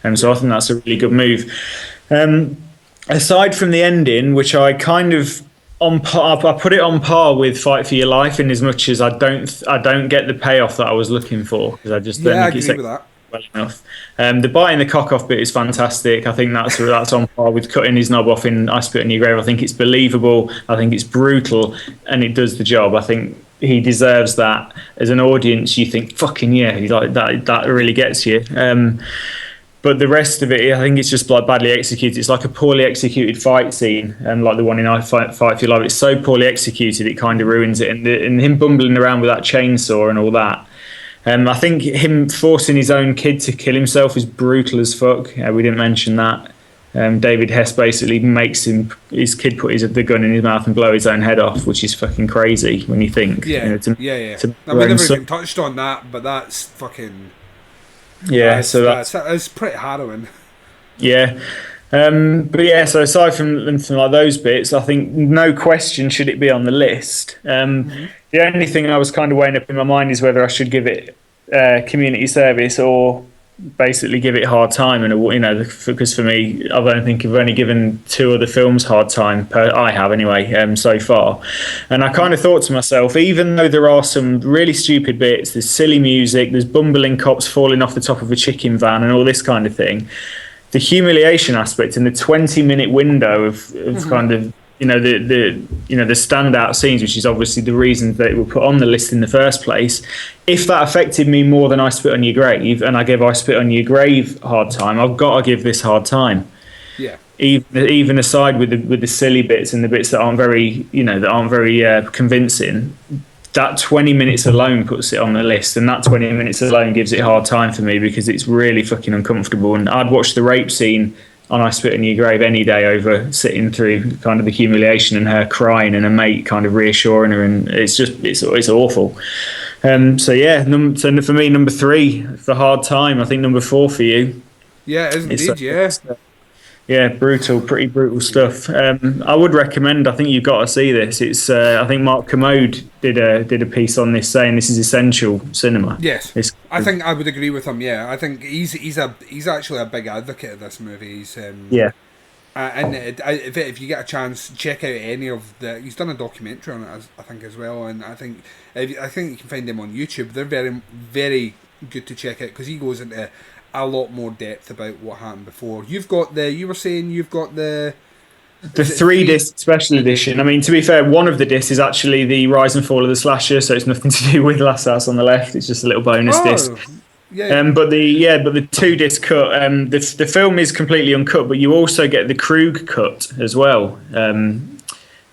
And so I think that's a really good move. Aside from the ending, which I kind of I put it on par with Fight for Your Life, in as much as I don't get the payoff that I was looking for, because I just don't think it's with that. Well enough. The biting the cock off bit is fantastic. I think that's on par with cutting his knob off in I Spit on Your Grave. I think it's believable. I think it's brutal, and it does the job. I think he deserves that. As an audience, you think, fucking yeah, like that really gets you. But the rest of it, I think it's just like badly executed. It's like a poorly executed fight scene, and like the one in I Fight for Your Life. It's so poorly executed, it kind of ruins it. And him bumbling around with that chainsaw and all that. I think him forcing his own kid to kill himself is brutal as fuck. We didn't mention that. David Hess basically makes his kid put the gun in his mouth and blow his own head off, which is fucking crazy when you think. Yeah, I mean, never even touched on that, but that's fucking... Yeah, that's pretty harrowing. Yeah. But yeah, so aside from like those bits, I think no question should it be on the list. The only thing I was kind of weighing up in my mind is whether I should give it community service or basically give it hard time. And because for me, I've only given 2 other films hard time. I have anyway so far. And I kind of thought to myself, even though there are some really stupid bits, there's silly music, there's bumbling cops falling off the top of a chicken van and all this kind of thing, the humiliation aspect and the 20-minute window of kind of the standout scenes, which is obviously the reason that it were put on the list in the first place. If that affected me more than I Spit on Your Grave, and I give I Spit on Your Grave hard time, I've got to give this hard time. Yeah. Even aside with the silly bits and the bits that aren't very convincing. That 20 minutes alone puts it on the list, and that 20 minutes alone gives it a hard time for me, because it's really fucking uncomfortable. And I'd watch the rape scene on I Spit on Your Grave any day over sitting through kind of the humiliation and her crying and her mate kind of reassuring her, and it's awful. So yeah, so for me, number 3 for hard time. I think number 4 for you. Yeah, it is indeed. Yeah, pretty brutal stuff. I would recommend. I think you've got to see this. It's. I think Mark Commode did a piece on this, saying this is essential cinema. Yes, I think I would agree with him. Yeah, I think he's actually a big advocate of this movie. He's and if you get a chance, check out any of the. He's done a documentary on it, I think, as well, and I think you can find them on YouTube. They're very, very good to check out because he goes into a lot more depth about what happened before. You were saying you've got the 3-disc special edition. I mean, to be fair, one of the discs is actually the Rise and Fall of the Slasher, so it's nothing to do with Last House on the Left. It's just a little bonus disc. Yeah. But the 2-disc cut, the film is completely uncut, but you also get the Krug cut as well,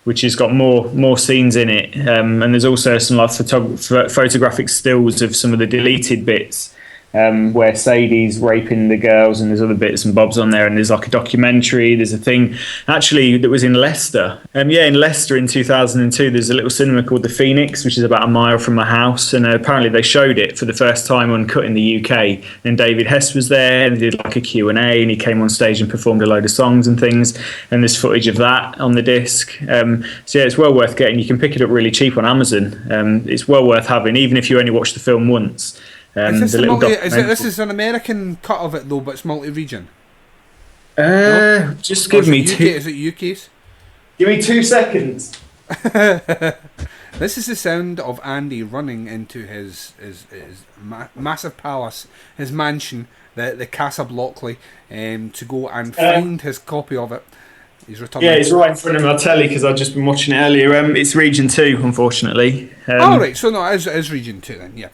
which has got more scenes in it, and there's also some photographic stills of some of the deleted bits. Where Sadie's raping the girls, and there's other bits and bobs on there, and there's like a documentary. There's a thing actually that was in Leicester. In Leicester in 2002, there's a little cinema called the Phoenix, which is about a mile from my house, and apparently they showed it for the first time uncut in the UK. And David Hess was there, and they did like a Q&A, and he came on stage and performed a load of songs and things. And there's footage of that on the disc. So yeah, it's well worth getting. You can pick it up really cheap on Amazon. It's well worth having, even if you only watch the film once. This is an American cut of it though, but it's multi-region? Just give me two. Is it UK's? Give me 2 seconds. This is the sound of Andy running into his massive palace, his mansion, the Casa Blockley, to go and find his copy of it. He's returning. Yeah, it's right in front of my telly because I've just been watching it earlier. It's Region 2, unfortunately. Right, so no, it is Region 2 then, yeah.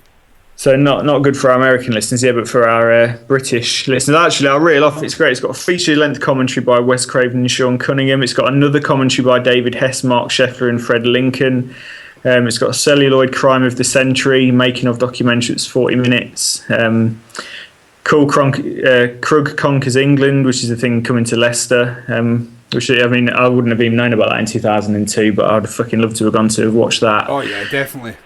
So not good for our American listeners, but for our British listeners. Actually, I'll reel off. It's great. It's got a feature-length commentary by Wes Craven and Sean Cunningham. It's got another commentary by David Hess, Mark Scheffler and Fred Lincoln. It's got a celluloid crime of the century, making of documentary that's 40 minutes. Krug Conquers England, which is a thing coming to Leicester. Which, I mean, I wouldn't have even known about that in 2002, but I'd fucking love to have gone to have watched that. Oh, yeah, definitely.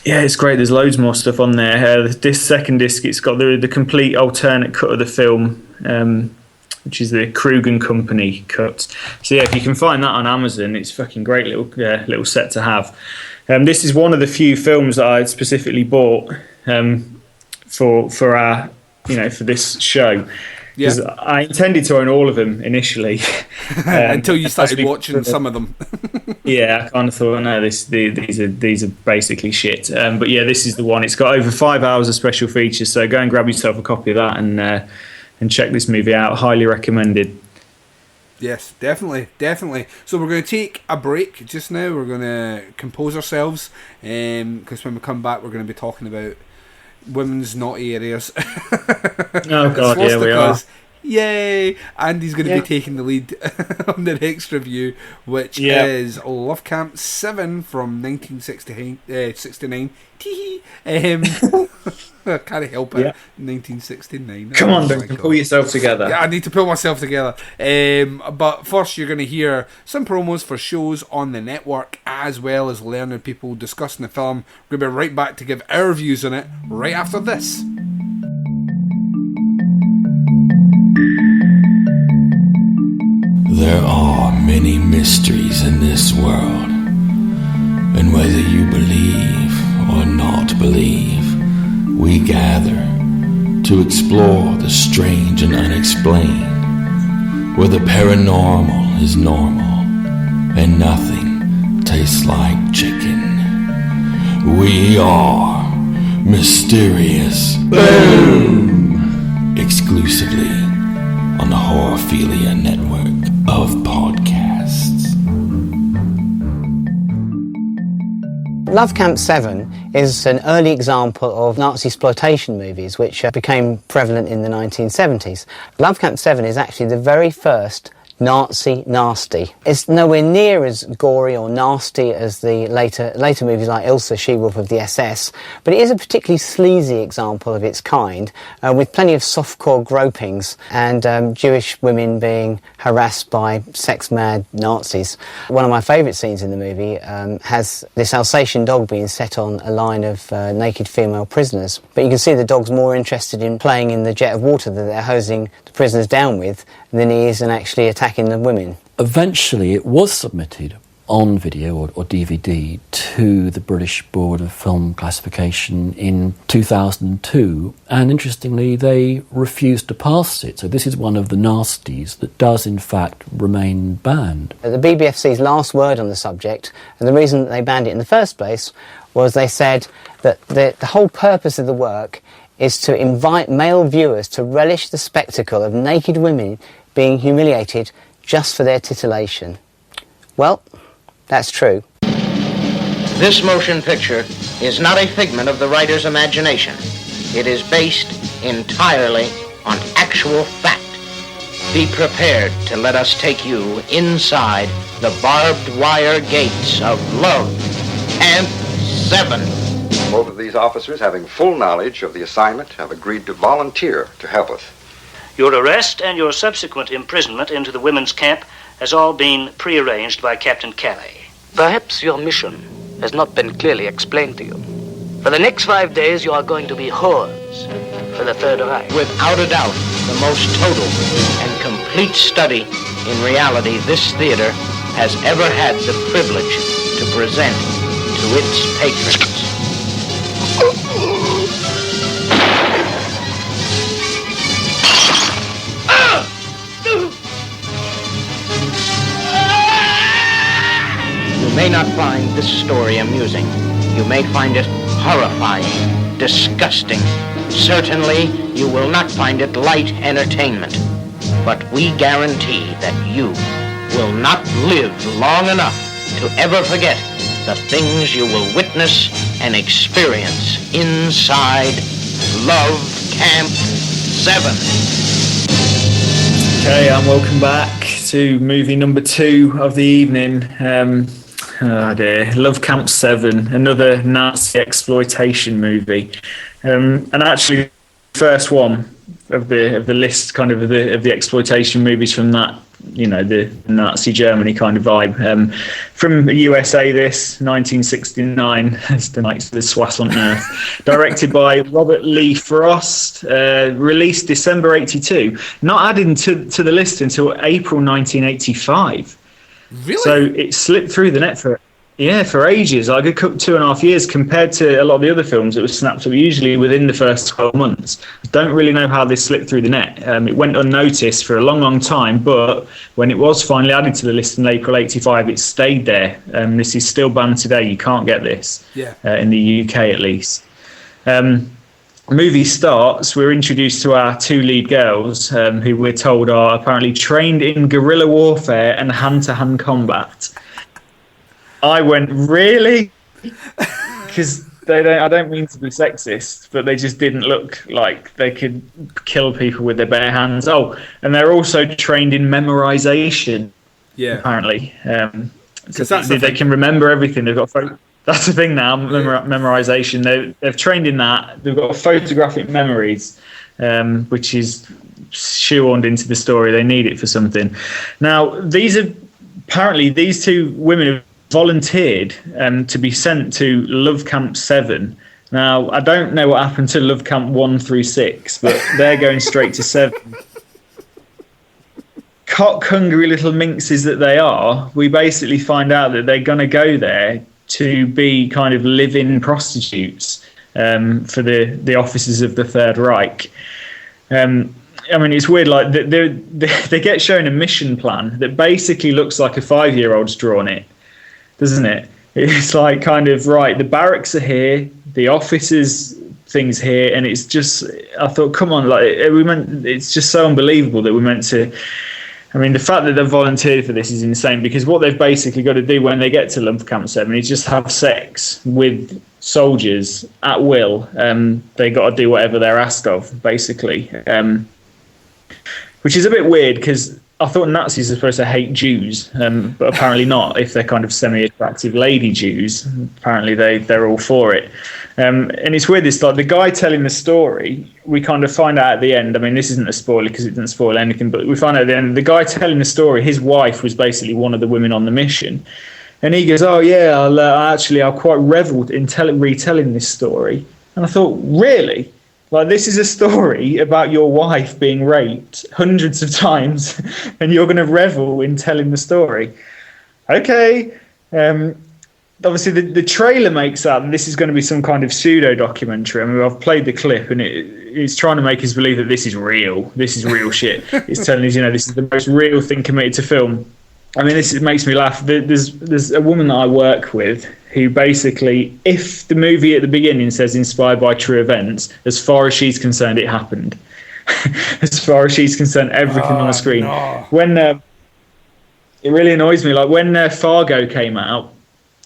Yeah, it's great. There's loads more stuff on there. This second disc, it's got the complete alternate cut of the film, which is the Krug and Company cut. So yeah, if you can find that on Amazon, it's fucking great little set to have. This is one of the few films that I specifically bought for our for this show. Because I intended to own all of them initially, until you started watching some of them. Yeah, I kind of thought, no, these are basically shit. But yeah, this is the one. It's got over 5 hours of special features, so go and grab yourself a copy of that and check this movie out. Highly recommended. Yes, definitely. So we're going to take a break just now. We're going to compose ourselves, because when we come back, we're going to be talking about women's naughty areas. Oh god, yeah, we are. Yay! Andy's going to be taking the lead on the next review, which is Love Camp 7 from 1969. I can't help it. 1969. Come on, Duncan, pull yourself together. Yeah, I need to pull myself together. But first, you're going to hear some promos for shows on the network, as well as learned people discussing the film. We're going to be right back to give our views on it right after this. There are many mysteries in this world, and whether you believe or not believe, we gather to explore the strange and unexplained, where the paranormal is normal and nothing tastes like chicken. We are Mysterious Boom! Exclusively on the Horrorphilia Network of podcasts. Love Camp 7 is an early example of Nazisploitation movies which became prevalent in the 1970s. Love Camp 7 is actually the very first Nazi nasty. It's nowhere near as gory or nasty as the later movies like Ilsa, She-Wolf of the SS, but it is a particularly sleazy example of its kind, with plenty of softcore gropings and Jewish women being harassed by sex-mad Nazis. One of my favourite scenes in the movie has this Alsatian dog being set on a line of naked female prisoners, but you can see the dog's more interested in playing in the jet of water that they're hosing the prisoners down with than he is in actually attacking the women. Eventually, it was submitted on video or DVD to the British Board of Film Classification in 2002, and interestingly, they refused to pass it. So this is one of the nasties that does, in fact, remain banned. The BBFC's last word on the subject, and the reason that they banned it in the first place, was they said that the whole purpose of the work is to invite male viewers to relish the spectacle of naked women being humiliated just for their titillation. Well, that's true. This motion picture is not a figment of the writer's imagination. It is based entirely on actual fact. Be prepared to let us take you inside the barbed wire gates of Love Camp 7. Both of these officers, having full knowledge of the assignment, have agreed to volunteer to help us. Your arrest and your subsequent imprisonment into the women's camp has all been prearranged by Captain Kelly. Perhaps your mission has not been clearly explained to you. For the next 5 days, you are going to be whores for the Third Reich. Without a doubt, the most total and complete study in reality this theater has ever had the privilege to present to its patrons. You may not find this story amusing. You may find it horrifying, disgusting. Certainly, you will not find it light entertainment. But we guarantee that you will not live long enough to ever forget the things you will witness and experience inside Love Camp 7. Okay, and welcome back to movie number 2 of the evening. Oh dear, Love Camp 7, another Nazi exploitation movie, and actually the first one of the list, kind of the exploitation movies from that, you know, the Nazi Germany kind of vibe. From the USA, this 1969, it's the night of the Soissons Earth, directed by Robert Lee Frost, released December '82, not added to the list until April 1985. Really? So it slipped through the net for ages, like a good 2.5 years, compared to a lot of the other films that were snapped up usually within the first 12 months. I don't really know how this slipped through the net. It went unnoticed for a long time, but when it was finally added to the list in April '85, it stayed there. This is still banned today. You can't get this in the UK at least. Movie starts, we're introduced to our 2 lead girls, who we're told are apparently trained in guerrilla warfare and hand-to-hand combat. I went, really? Because I don't mean to be sexist, but they just didn't look like they could kill people with their bare hands. Oh, and they're also trained in memorization, apparently. Because they can remember everything. They've got that's the thing now, memorization. They've trained in that. They've got photographic memories, which is shoehorned into the story. They need it for something. Now, these 2 women have volunteered to be sent to Love Camp 7. Now, I don't know what happened to Love Camp 1 through 6, but they're going straight to 7. Cock-hungry little minxes that they are, we basically find out that they're going to go there to be kind of live-in prostitutes for the officers of the Third Reich. I mean, it's weird, like they get shown a mission plan that basically looks like a 5-year-old's drawn it, doesn't it? It's like kind of, right, the barracks are here, the officers things here, and it's just, I thought, come on, like it's just so unbelievable that we're meant to. I mean, the fact that they've volunteered for this is insane, because what they've basically got to do when they get to Love Camp 7 is just have sex with soldiers at will. They got to do whatever they're asked of, basically, which is a bit weird, because I thought Nazis are supposed to hate Jews, but apparently not. If they're kind of semi-attractive lady Jews, apparently they're all for it. And it's weird, this, like, the guy telling the story, we kind of find out at the end, I mean, this isn't a spoiler because it doesn't spoil anything, but we find out at the end, the guy telling the story, his wife was basically one of the women on the mission. And he goes, oh yeah, I'll quite reveled in retelling this story. And I thought, really? Like, this is a story about your wife being raped hundreds of times, and you're going to revel in telling the story. Okay. Obviously, the trailer makes out that this is going to be some kind of pseudo-documentary. I mean, I've played the clip, and it's trying to make us believe that this is real. This is real shit. It's telling us, this is the most real thing committed to film. I mean, makes me laugh. There's a woman that I work with who basically, if the movie at the beginning says inspired by true events, as far as she's concerned, it happened. As far as she's concerned, everything on the screen. No. When it really annoys me, like when Fargo came out,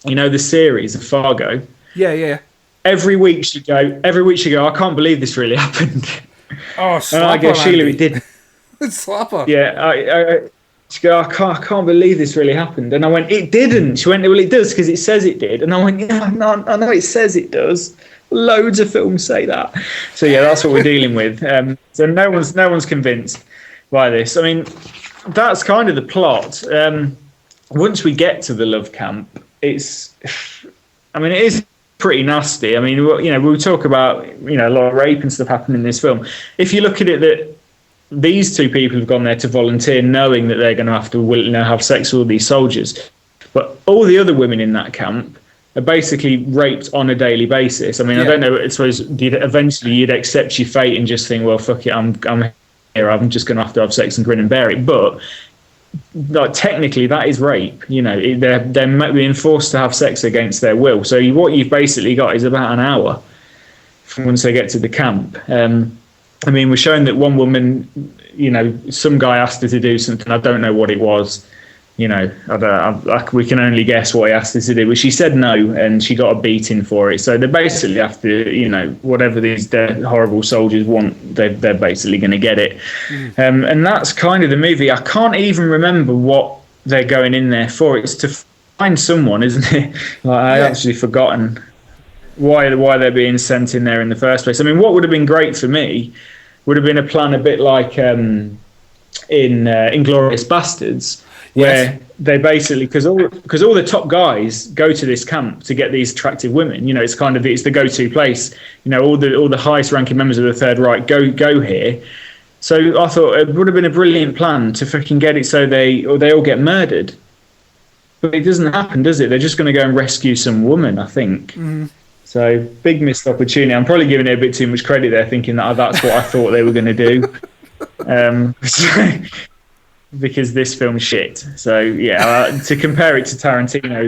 the series of Fargo. Yeah. Every week she'd go, I can't believe this really happened. Oh, slapper, and I go, Sheila, it did. Slapper. Yeah, she go, I can't believe this really happened. And I went, it didn't. She went, well, it does because it says it did. And I went, yeah, I know it says it does. Loads of films say that. So yeah, that's what we're dealing with. So no one's convinced by this. I mean, that's kind of the plot. Once we get to the love camp, it is pretty nasty. I mean, we'll talk about, a lot of rape and stuff happening in this film. If you look at it that these two people have gone there to volunteer knowing that they're going to have to have sex with all these soldiers. But all the other women in that camp are basically raped on a daily basis. I mean, I don't know, I suppose eventually you'd accept your fate and just think, well, fuck it, I'm here, I'm just going to have sex and grin and bear it. But like, technically that is rape. They're being forced to have sex against their will. So what you've basically got is about an hour from once they get to the camp. I mean, we're showing that one woman, some guy asked her to do something. I don't know what it was. We can only guess what he asked her to do. But she said no, and she got a beating for it. So they basically have to, whatever these horrible soldiers want, they're basically going to get it. And that's kind of the movie. I can't even remember what they're going in there for. It's to find someone, isn't it? I actually forgotten why they're being sent in there in the first place. I mean, what would have been great for me would have been a plan a bit like in Inglourious Bastards, where they basically, because all the top guys go to this camp to get these attractive women. It's the go-to place. All the highest ranking members of the Third Reich go here. So I thought it would have been a brilliant plan to fucking get it so they all get murdered. But it doesn't happen, does it? They're just going to go and rescue some woman, I think. Mm-hmm. So big missed opportunity. I'm probably giving it a bit too much credit there, thinking that that's what I thought they were going to do. Because this film's shit. So yeah, to compare it to Tarantino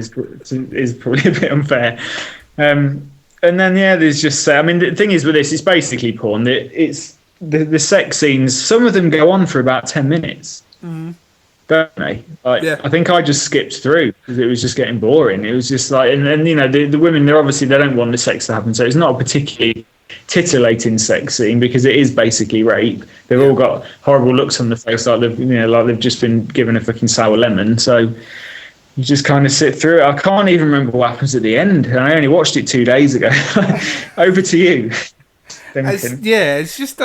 is probably a bit unfair. And then there's just, the thing is with this, it's basically porn. It's the sex scenes. Some of them go on for about 10 minutes. Mm-hmm. Don't they? I think I just skipped through because it was just getting boring. It was just like, and then the women, they don't want the sex to happen, so it's not a particularly titillating sex scene because it is basically rape. They've all got horrible looks on the face, like they've just been given a fucking sour lemon. So you just kind of sit through it. I can't even remember what happens at the end, and I only watched it 2 days ago. Over to you. It's just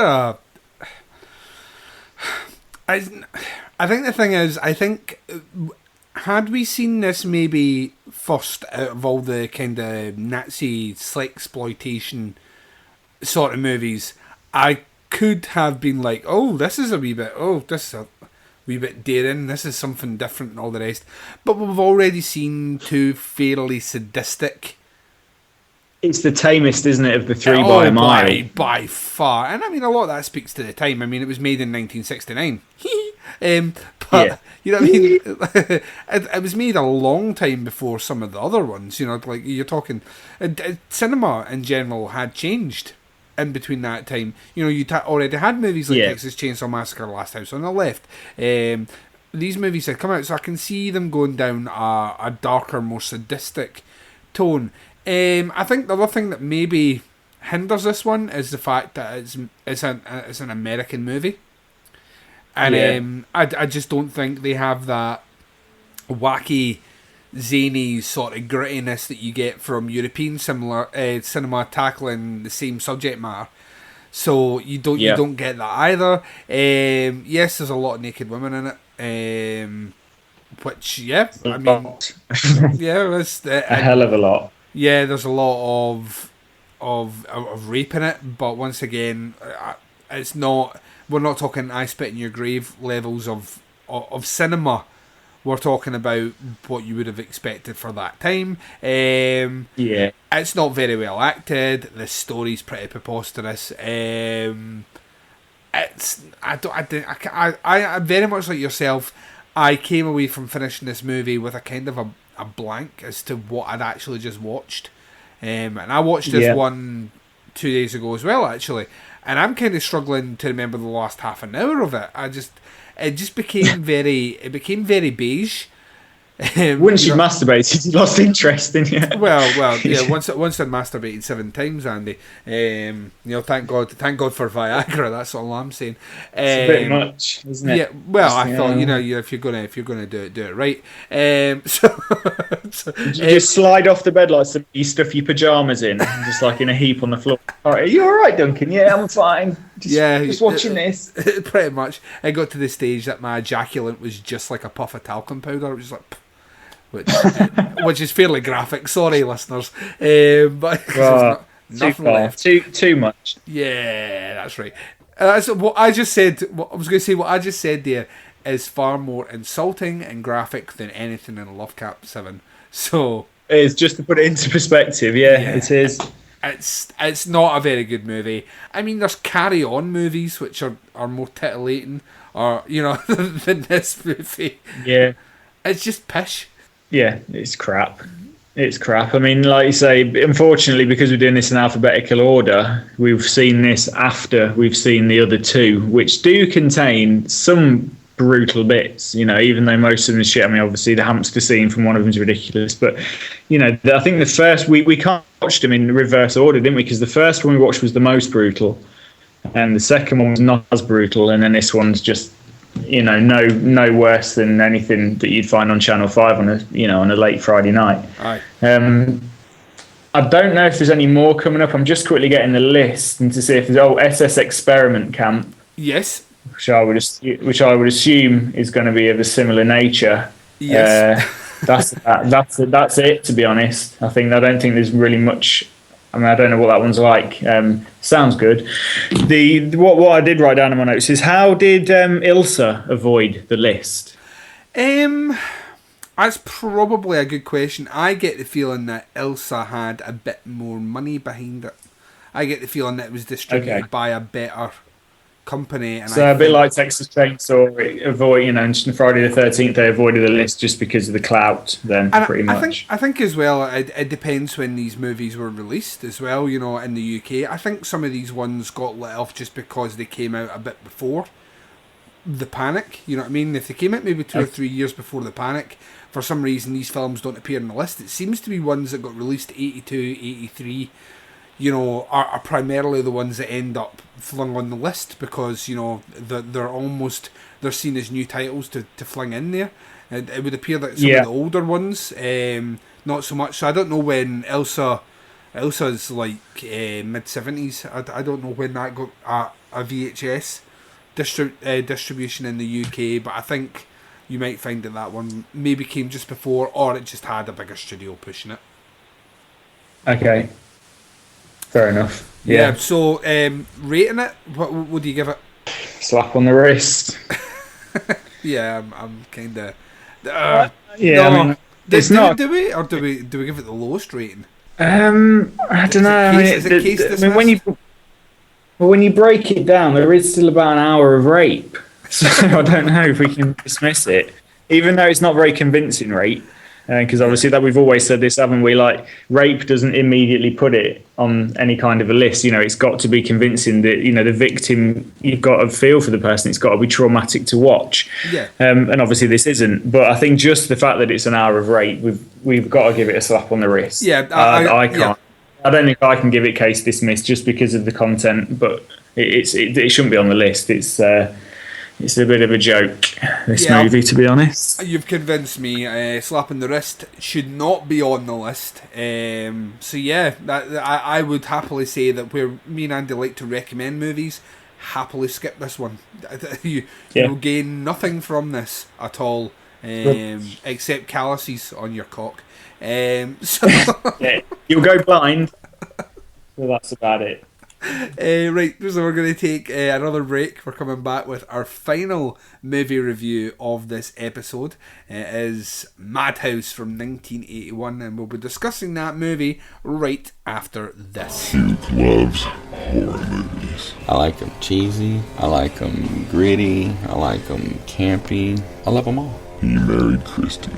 I think the thing is, had we seen this maybe first out of all the kind of Nazi exploitation sort of movies, I could have been like, this is a wee bit daring, this is something different and all the rest. But we've already seen two fairly sadistic. It's the tamest, isn't it, of the three by a mile? By far. And I mean, a lot of that speaks to the time. I mean, it was made in 1969. But you know what I mean? It was made a long time before some of the other ones. Like you're talking, cinema in general had changed in between that time. You already had movies like Texas Chainsaw Massacre, Last House on the Left. These movies had come out, so I can see them going down a darker, more sadistic tone. I think the other thing that maybe hinders this one is the fact that it's an American movie. And I just don't think they have that wacky, zany sort of grittiness that you get from European cinema tackling the same subject matter. So you don't get that either. Yes, there's a lot of naked women in it. Which I mean, a hell of a lot. Yeah, there's a lot of raping it, but once again, it's not. We're not talking "I spit in your grave" levels of cinema. We're talking about what you would have expected for that time. It's not very well acted. The story's pretty preposterous. I'm very much like yourself. I came away from finishing this movie with a kind of a blank as to what I'd actually just watched. And I watched this one 2 days ago as well, actually. And I'm kind of struggling to remember the last half an hour of it. It just became very beige. Once you masturbated, you lost interest in it. Well, yeah. Once I'd masturbated 7 times, Andy. Thank God for Viagra. That's all I'm saying. It's a bit much, isn't it? Yeah. Well, I thought if you're gonna do it right. Did you just slide off the bed like you stuff your pajamas in, just like in a heap on the floor? All right, are you all right, Duncan? Yeah, I'm fine. Just watching this. Pretty much. I got to the stage that my ejaculant was just like a puff of talcum powder. It was like. Which is fairly graphic. Sorry, listeners, but there's nothing left. Too much. Yeah, that's right. What I just said. What I was going to say. What I just said there is far more insulting and graphic than anything in Love Cap 7. So it's just to put it into perspective. Yeah, it is. It's not a very good movie. I mean, there's Carry On movies which are more titillating, or than this movie. Yeah, it's just pish. Yeah, it's crap. It's crap. I mean, like you say, unfortunately, because we're doing this in alphabetical order, we've seen this after we've seen the other two, which do contain some brutal bits, even though most of them are shit. I mean, obviously, the hamster scene from one of them is ridiculous. But, I think the first, we can't watch them in reverse order, didn't we? Because the first one we watched was the most brutal. And the second one was not as brutal. And then this one's just... no worse than anything that you'd find on Channel 5 on a late Friday night. Aye. I don't know if there's any more coming up. I'm just quickly getting the list and to see if there's SS Experiment Camp. Yes. Which I would assume is going to be of a similar nature. Yes. That's it, to be honest. I don't think there's really much. I mean, I don't know what that one's like. Sounds good. What I did write down in my notes is, how did Ilsa avoid the list? That's probably a good question. I get the feeling that Ilsa had a bit more money behind it. I get the feeling that it was distributed by a better company. And so a bit like Texas Chainsaw, and Friday the 13th, they avoided the list just because of the clout. Then pretty much. I think as well. It depends when these movies were released as well. In the UK, I think some of these ones got let off just because they came out a bit before the panic. You know what I mean? If they came out maybe 2 or 3 years before the panic, for some reason these films don't appear on the list. It seems to be ones that got released 82, 83. Are primarily the ones that end up flung on the list because they're seen as new titles to fling in there. And it would appear that some of the older ones, not so much. So I don't know when Ilsa's like mid-70s. I don't know when that got a VHS distribution in the UK, but I think you might find that one maybe came just before, or it just had a bigger studio pushing it. Okay. Fair enough. Yeah. So, rating it, what do you give it? Slap on the wrist. Yeah, I'm kind of. Yeah, no, I mean, it's not. Do we give it the lowest rating? I don't know. When you break it down, there is still about an hour of rape. So I don't know if we can dismiss it, even though it's not very convincing rape. Because obviously that we've always said this, haven't we? Like, rape doesn't immediately put it on any kind of a list. It's got to be convincing that the victim. You've got to feel for the person. It's got to be traumatic to watch. Yeah. And obviously this isn't. But I think just the fact that it's an hour of rape, we've got to give it a slap on the wrist. Yeah. I can't. Yeah. I don't think I can give it case dismissed just because of the content. But it shouldn't be on the list. It's a bit of a joke, this movie, to be honest. You've convinced me. Slapping the wrist should not be on the list. So yeah, I would happily say that where me and Andy like to recommend movies, happily skip this one. You'll gain nothing from this at all, except calluses on your cock. Yeah, you'll go blind. So that's about it. Right, so we're going to take another break. We're coming back with our final movie review of this episode. It is Madhouse from 1981, and we'll be discussing that movie right after this. Duke loves horror movies. I like them cheesy, I like them gritty, I like them campy. I love them all. He married Christy.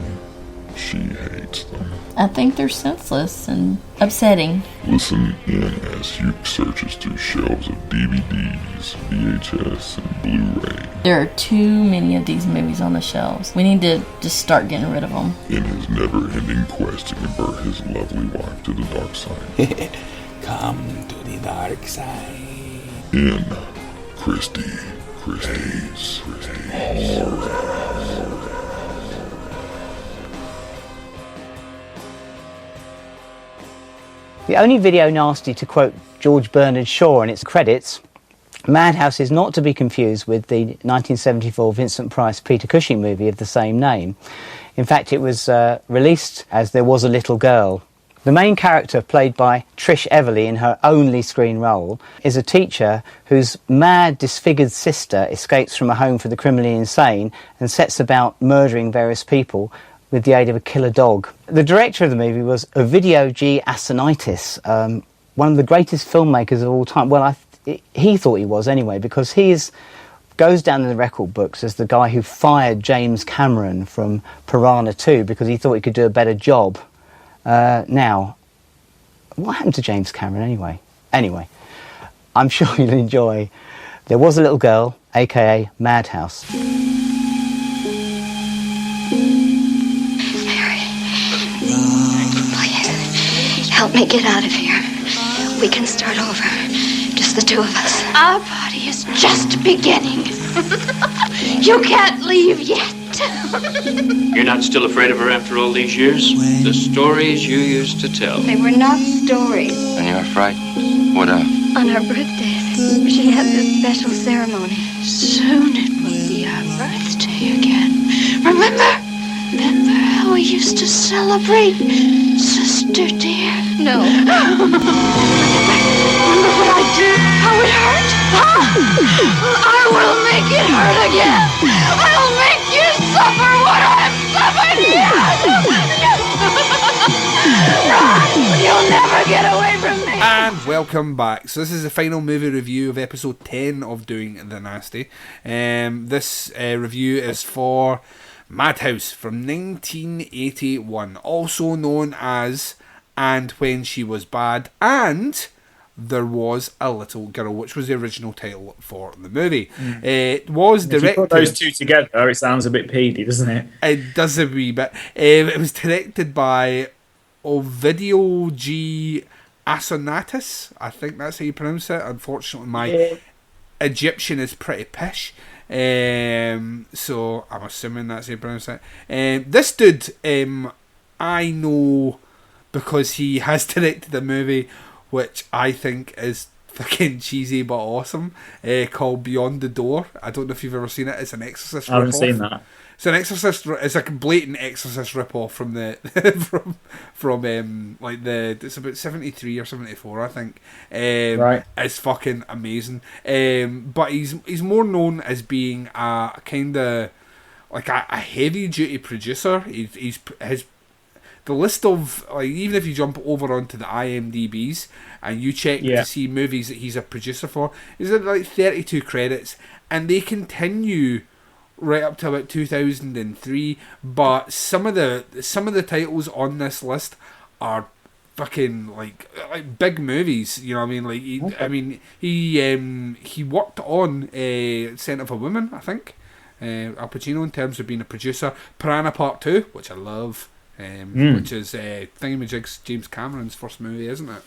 She hates them. I think they're senseless and upsetting. Listen in as Hugh searches through shelves of DVDs, VHS, and Blu-ray. There are too many of these movies on the shelves. We need to just start getting rid of them. In his never-ending quest to convert his lovely wife to the dark side. Come to the dark side. In Christy's Horror. The only video nasty to quote George Bernard Shaw in its credits, Madhouse is not to be confused with the 1974 Vincent Price Peter Cushing movie of the same name. In fact, it was released as There Was a Little Girl. The main character, played by Trish Everly in her only screen role, is a teacher whose mad, disfigured sister escapes from a home for the criminally insane and sets about murdering various people with the aid of a killer dog. The director of the movie was Ovidio G. Assonitis, one of the greatest filmmakers of all time. Well, he thought he was anyway, because goes down in the record books as the guy who fired James Cameron from Piranha 2 because he thought he could do a better job. Now, what happened to James Cameron anyway? Anyway, I'm sure you'll enjoy There Was a Little Girl, aka Madhouse. Help me get out of here. We can start over. Just the two of us. Our party is just beginning. You can't leave yet. You're not still afraid of her after all these years? The stories you used to tell. They were not stories. And you're frightened? What of? On our birthdays, she had this special ceremony. Soon it will be our birthday again. Remember how we used to celebrate, sister dear? No. Remember what I did? How it hurt? I will make it hurt again. I'll make you suffer what I'm suffering. You'll never get away from me. And welcome back. So this is the final movie review of episode 10 of Doing the Nasty. This review is for Madhouse from 1981, also known as And When She Was Bad and There Was a Little Girl, which was the original title for the movie. It was directed... If you put those two together, it sounds a bit peedy, doesn't it? It does a wee bit. It was directed by Ovidio G. Assonitis. I think that's how you pronounce it. Unfortunately, my Egyptian is pretty pish. So I'm assuming that's how you pronounce it. This dude, I know because he has directed a movie which I think is fucking cheesy but awesome, called Beyond the Door. I don't know if you've ever seen it. It's an Exorcist rip-off. I haven't seen that. It's an Exorcist. It's like a blatant Exorcist rip-off from the it's about 73 or 74, I think. Right. It's fucking amazing. But he's more known as being a kind of like a heavy duty producer. He's the list of, like, even if you jump over onto the IMDb's and you check to see movies that he's a producer for, he's got like 32 credits, and they continue right up to about 2003. But some of the titles on this list are fucking like big movies. You know what I mean? Like he worked on Scent of a Woman, I think. Al Pacino, in terms of being a producer. Piranha Part 2, which I love. Which is Thingamajig's James Cameron's first movie, isn't it?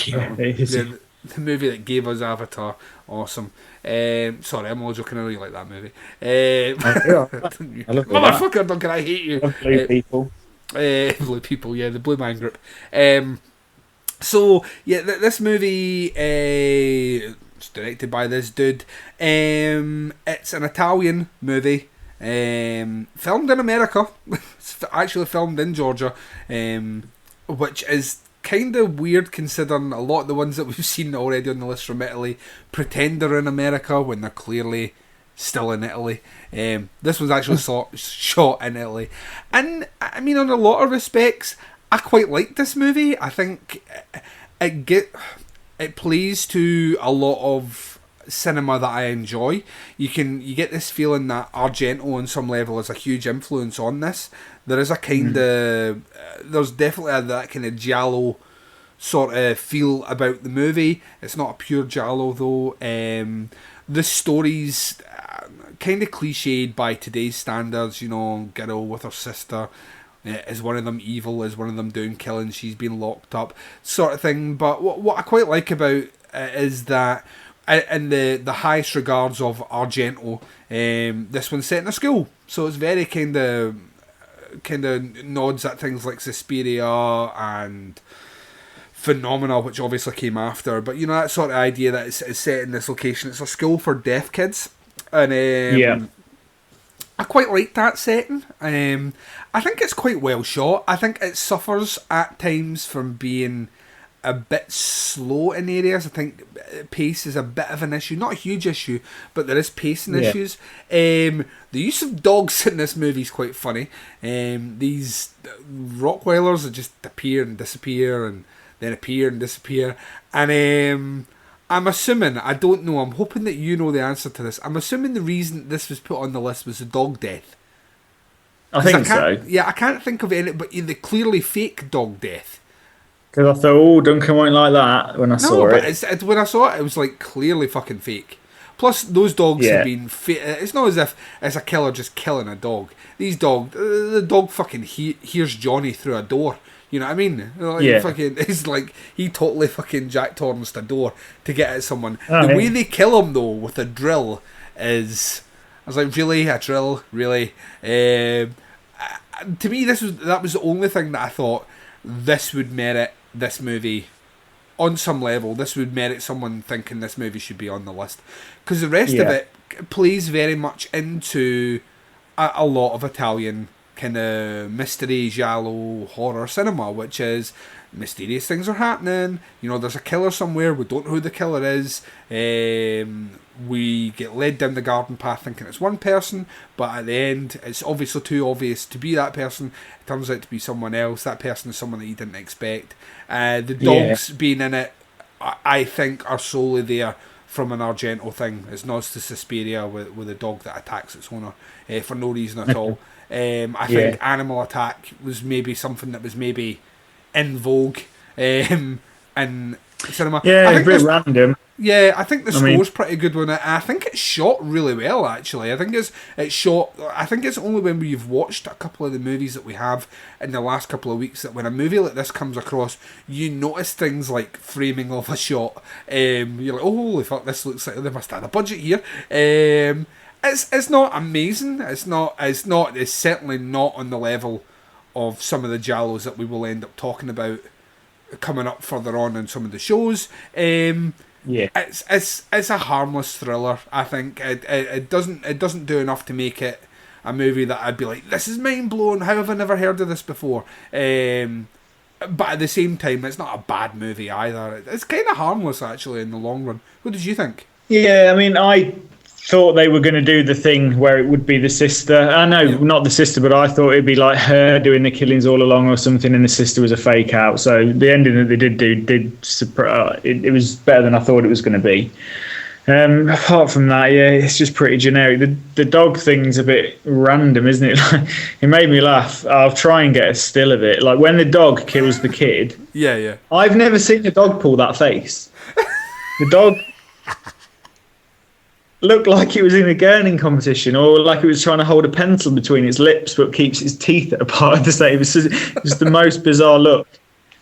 Yeah, it is. The movie that gave us Avatar. Awesome. Sorry, I'm all joking. I really like that movie. I love Motherfucker, Duncan, I hate you. Blue people. Blue people, yeah, the Blue Man Group. So, yeah, this movie is directed by this dude. It's an Italian movie. Filmed in America. It's actually filmed in Georgia, which is kind of weird considering a lot of the ones that we've seen already on the list from Italy pretend they're in America when they're clearly still in Italy. This was actually shot in Italy. And, I mean, on a lot of respects, I quite like this movie. I think it plays to a lot of cinema that I enjoy. You get this feeling that Argento on some level is a huge influence on this. There is a kind of there's definitely that kind of giallo sort of feel about the movie. It's not a pure giallo though. The story's kind of cliched by today's standards, you know, girl with her sister. Is one of them evil? Is one of them doing killing? She's been locked up, sort of thing. But what I quite like about it is that, in the highest regards of Argento, this one's set in a school, so it's very kind of nods at things like Suspiria and Phenomena, which obviously came after. But you know, that sort of idea that it's set in this location. It's a school for deaf kids, and I quite like that setting. I think it's quite well shot. I think it suffers at times from being a bit slow in areas. I think pace is a bit of an issue. Not a huge issue, but there is pacing issues. The use of dogs in this movie is quite funny. These Rottweilers that just appear and disappear and then appear and disappear. And I'm assuming, I don't know, I'm hoping that you know the answer to this. I'm assuming the reason this was put on the list was the dog death. I think so. Yeah, I can't think of any, but the clearly fake dog death. Because I thought, Duncan won't like that when I saw it. When I saw it, it was like clearly fucking fake. Plus, those dogs have been... It's not as if it's a killer just killing a dog. These dogs... The dog fucking hears Johnny through a door. You know what I mean? Like, fucking, it's like he totally fucking Jack Torrance a door to get at someone. The way they kill him, though, with a drill is... I was like, really? A drill? Really? To me, that was the only thing that I thought this would merit this movie on some level. This would merit someone thinking this movie should be on the list. Because the rest of it plays very much into a lot of Italian kind of mystery, giallo, horror cinema, which is mysterious things are happening. You know, there's a killer somewhere. We don't know who the killer is. We get led down the garden path thinking it's one person, but at the end, it's obviously too obvious to be that person. It turns out to be someone else. That person is someone that you didn't expect. The dogs being in it, I think, are solely there from an Argento thing. It's not to Suspiria with a dog that attacks its owner for no reason at all. I think Animal Attack was maybe something that was maybe in vogue in cinema. Yeah, a bit random. Yeah, I think the score's pretty good on it. I think it's shot really well, actually. I think it's shot... I think it's only when we've watched a couple of the movies that we have in the last couple of weeks that when a movie like this comes across, you notice things like framing of a shot. You're like, oh, holy fuck, this looks like they must have a budget here. It's not amazing. It's certainly not on the level of some of the giallos that we will end up talking about coming up further on in some of the shows. It's a harmless thriller. I think it doesn't do enough to make it a movie that I'd be like, this is mind blowing. How have I never heard of this before? But at the same time, it's not a bad movie either. It's kind of harmless actually in the long run. What did you think? Yeah, I mean, I thought they were going to do the thing where it would be the sister. I know, not the sister, but I thought it'd be like her doing the killings all along or something, and the sister was a fake out. So the ending that they did it was better than I thought it was going to be. Apart from that, it's just pretty generic. The dog thing's a bit random, isn't it? Like, it made me laugh. I'll try and get a still of it. Like when the dog kills the kid. Yeah. I've never seen a dog pull that face. The dog looked like it was in a gurning competition, or like it was trying to hold a pencil between its lips but keeps its teeth apart at the same. It was the most bizarre look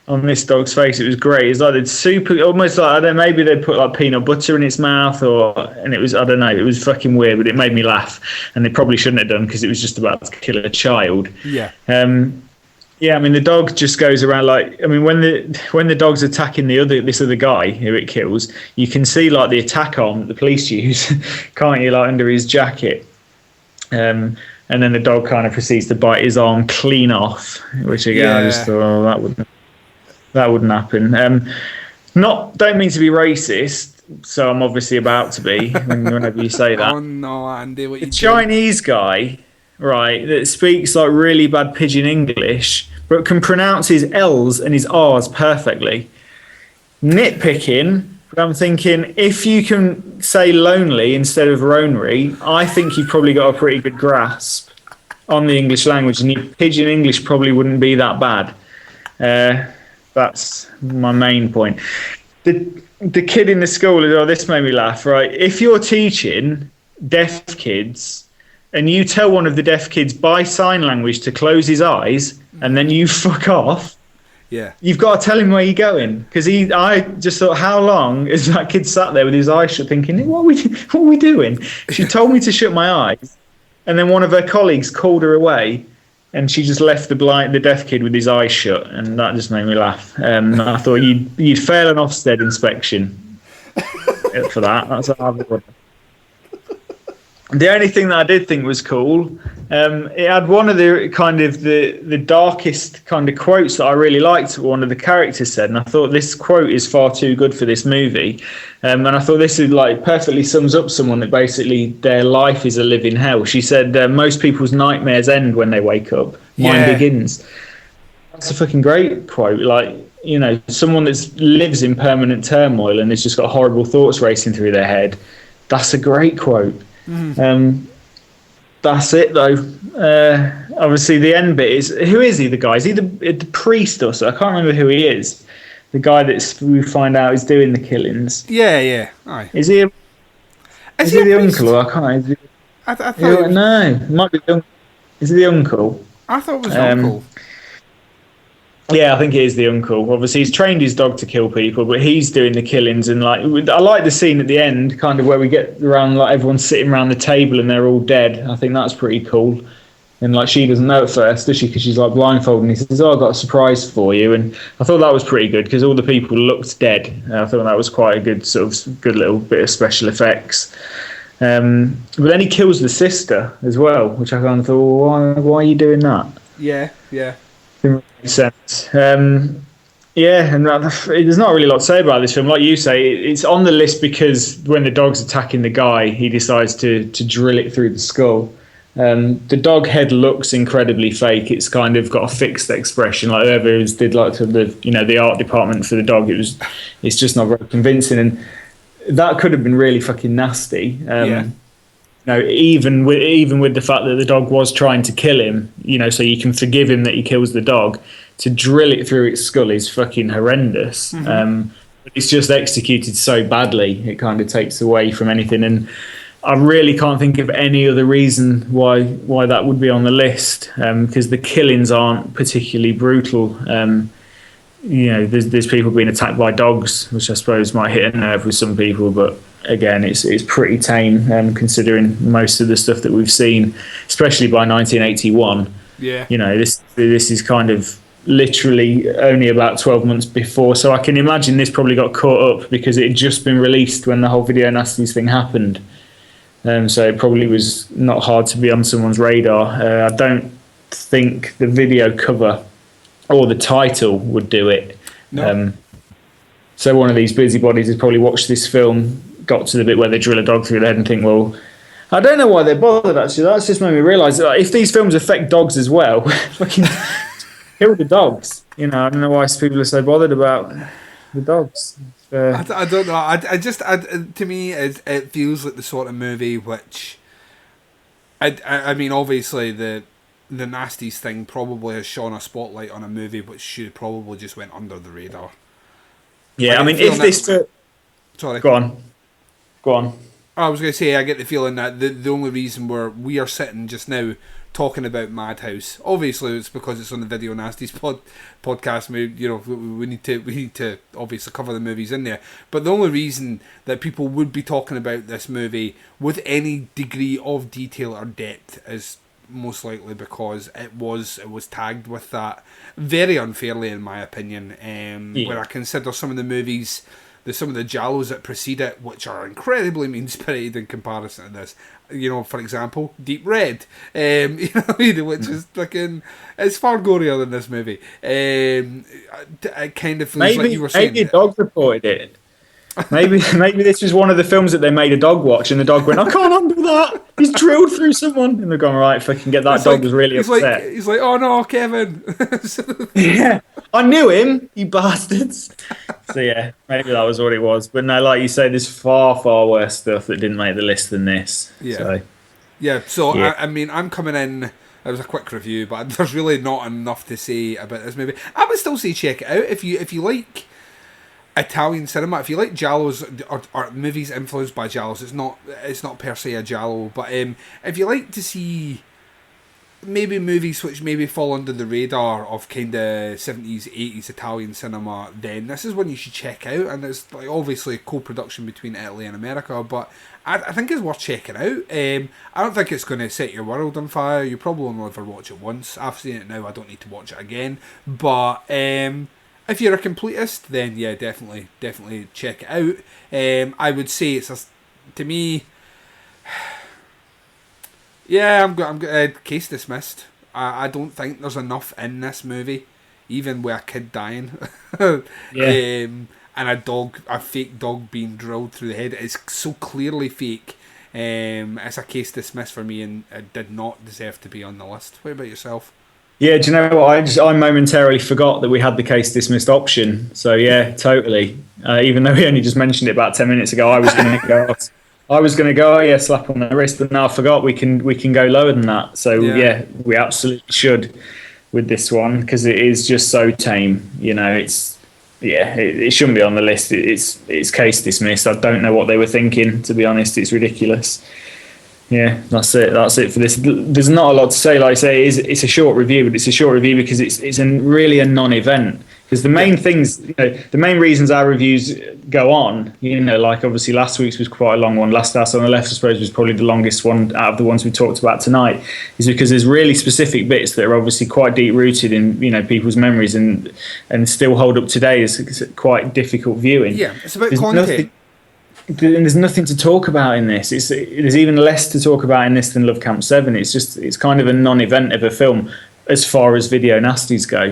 on this dog's face. It was great. It's like it's almost like, I don't know, maybe they'd put like peanut butter in its mouth, and it was, I don't know, it was fucking weird, but it made me laugh, and they probably shouldn't have done because it was just about to kill a child. Yeah, I mean, the dog just goes around like, I mean, when the dog's attacking this other guy who it kills, you can see like the attack arm that the police use, can't you, like under his jacket. And then the dog kind of proceeds to bite his arm clean off, which again, I just thought, that wouldn't. that wouldn't happen. Don't mean to be racist, so I'm obviously about to be whenever you say that. Oh no, Andy, what you Chinese guy, right, that speaks like really bad pidgin English, but can pronounce his L's and his R's perfectly. Nitpicking, but I'm thinking if you can say lonely instead of ronery, I think you've probably got a pretty good grasp on the English language, and your pidgin English probably wouldn't be that bad. That's my main point. The kid in the school, this made me laugh, right? If you're teaching deaf kids and you tell one of the deaf kids by sign language to close his eyes and then you fuck off, yeah, you've got to tell him where you're going. Because I just thought, how long is that kid sat there with his eyes shut thinking, what are we doing? She told me to shut my eyes, and then one of her colleagues called her away, and she just left the deaf kid with his eyes shut, and that just made me laugh. I thought you'd fail an Ofsted inspection for that. That's a hard one. The only thing that I did think was cool, it had one of the kind of the darkest kind of quotes that I really liked. One of the characters said, and I thought this quote is far too good for this movie. And I thought this is like perfectly sums up someone that basically their life is a living hell. She said, most people's nightmares end when they wake up. Mine begins. That's a fucking great quote. Like, you know, someone that lives in permanent turmoil and has just got horrible thoughts racing through their head. That's a great quote. That's it though. Obviously the end bit is, who is he, the guy? Is he the priest or so? I can't remember who he is. The guy that we find out is doing the killings. Yeah. Aye. Is he the uncle? Or I can't. I thought no, it might be the uncle. Is he the uncle? I thought it was uncle. Yeah, I think it is the uncle. Obviously, he's trained his dog to kill people, but he's doing the killings. And like, I like the scene at the end, kind of where we get around, like everyone's sitting around the table and they're all dead. I think that's pretty cool. And like, she doesn't know at first, does she? Because she's like blindfolded. And he says, "Oh, I've got a surprise for you." And I thought that was pretty good because all the people looked dead. I thought that was quite a good good little bit of special effects. But then he kills the sister as well, which I kind of thought, why are you doing that? Yeah. Didn't make sense. And there's not really a lot to say about this film. Like you say, it's on the list because when the dog's attacking the guy, he decides to drill it through the skull. The dog head looks incredibly fake. It's kind of got a fixed expression. Like whoever did like the art department for the dog, it's just not very convincing. And that could have been really fucking nasty. Even with the fact that the dog was trying to kill him, so you can forgive him that he kills the dog. To drill it through its skull is fucking horrendous. It's just executed so badly, it kind of takes away from anything. And I really can't think of any other reason why that would be on the list, because the killings aren't particularly brutal. There's people being attacked by dogs, which I suppose might hit a nerve with some people, but again, it's pretty tame considering most of the stuff that we've seen, especially by 1981. Yeah. This is kind of literally only about 12 months before, so I can imagine this probably got caught up because it had just been released when the whole Video Nasties thing happened. So it probably was not hard to be on someone's radar. I don't think the video cover or the title would do it. No. So one of these busybodies has probably watched this film, got to the bit where they drill a dog through the head and think, well, I don't know why they're bothered, actually. That's just made me realise that if these films affect dogs as well, fucking kill the dogs. I don't know why people are so bothered about the dogs. I don't know. To me, it feels like the sort of movie which, I mean, obviously the Nasties thing probably has shone a spotlight on a movie which should probably just went under the radar. Yeah, I mean, if this... Sorry. Go on. I was going to say, I get the feeling that the only reason we are sitting just now talking about Madhouse, obviously it's because it's on the Video Nasties podcast. We need to obviously cover the movies in there. But the only reason that people would be talking about this movie with any degree of detail or depth is most likely because it was tagged with that very unfairly, in my opinion. Where I consider some of the movies there's some of the giallos that precede it, which are incredibly mean-spirited in comparison to this. You know, for example, Deep Red, which is fucking, it's far gorier than this movie. It kind of feels like you were saying. Maybe a dog reported it. Maybe this was one of the films that they made a dog watch, and the dog went, "I can't undo that. He's drilled through someone." And they're going, "Right, if I can get that dog," was really upset. He's like, "Oh no, Kevin." Yeah, I knew him, you bastards. So yeah, maybe that was what it was. But no, like you say, there's far worse stuff that didn't make the list than this. Yeah. I mean, I'm coming in. It was a quick review, but there's really not enough to say about this movie. I would still say check it out if you like Italian cinema. If you like giallos or movies influenced by giallos, it's not per se a giallo, but if you like to see maybe movies which maybe fall under the radar of kind of 70s, 80s Italian cinema, then this is one you should check out. And it's like obviously a co-production between Italy and America, but I think it's worth checking out. I don't think it's going to set your world on fire. You probably only ever watch it once. I've seen it now, I don't need to watch it again. But if you're a completist, then yeah, definitely check it out. I would say to me, yeah, I'm case dismissed. I don't think there's enough in this movie, even with a kid dying, and a fake dog being drilled through the head. It's so clearly fake. It's a case dismissed for me, and it did not deserve to be on the list. What about yourself? Yeah, do you know what? I momentarily forgot that we had the case dismissed option. So yeah, totally. Even though we only just mentioned it about 10 minutes ago, I was going to go. Oh yeah, slap on the wrist, but now I forgot we can go lower than that. So yeah, we absolutely should with this one because it is just so tame. You know, it shouldn't be on the list. It's case dismissed. I don't know what they were thinking. To be honest, it's ridiculous. Yeah, that's it for this. There's not a lot to say. Like I say, it's a short review, but it's a short review because it's really a non-event. Because the main things, the main reasons our reviews go on, like obviously last week's was quite a long one. Last House on the Left, I suppose, was probably the longest one out of the ones we talked about tonight, is because there's really specific bits that are obviously quite deep-rooted in, people's memories and still hold up today as quite difficult viewing. Yeah, it's about content. There's nothing to talk about in this. There's even less to talk about in this than Love Camp 7. It's kind of a non-event of a film as far as Video Nasties go.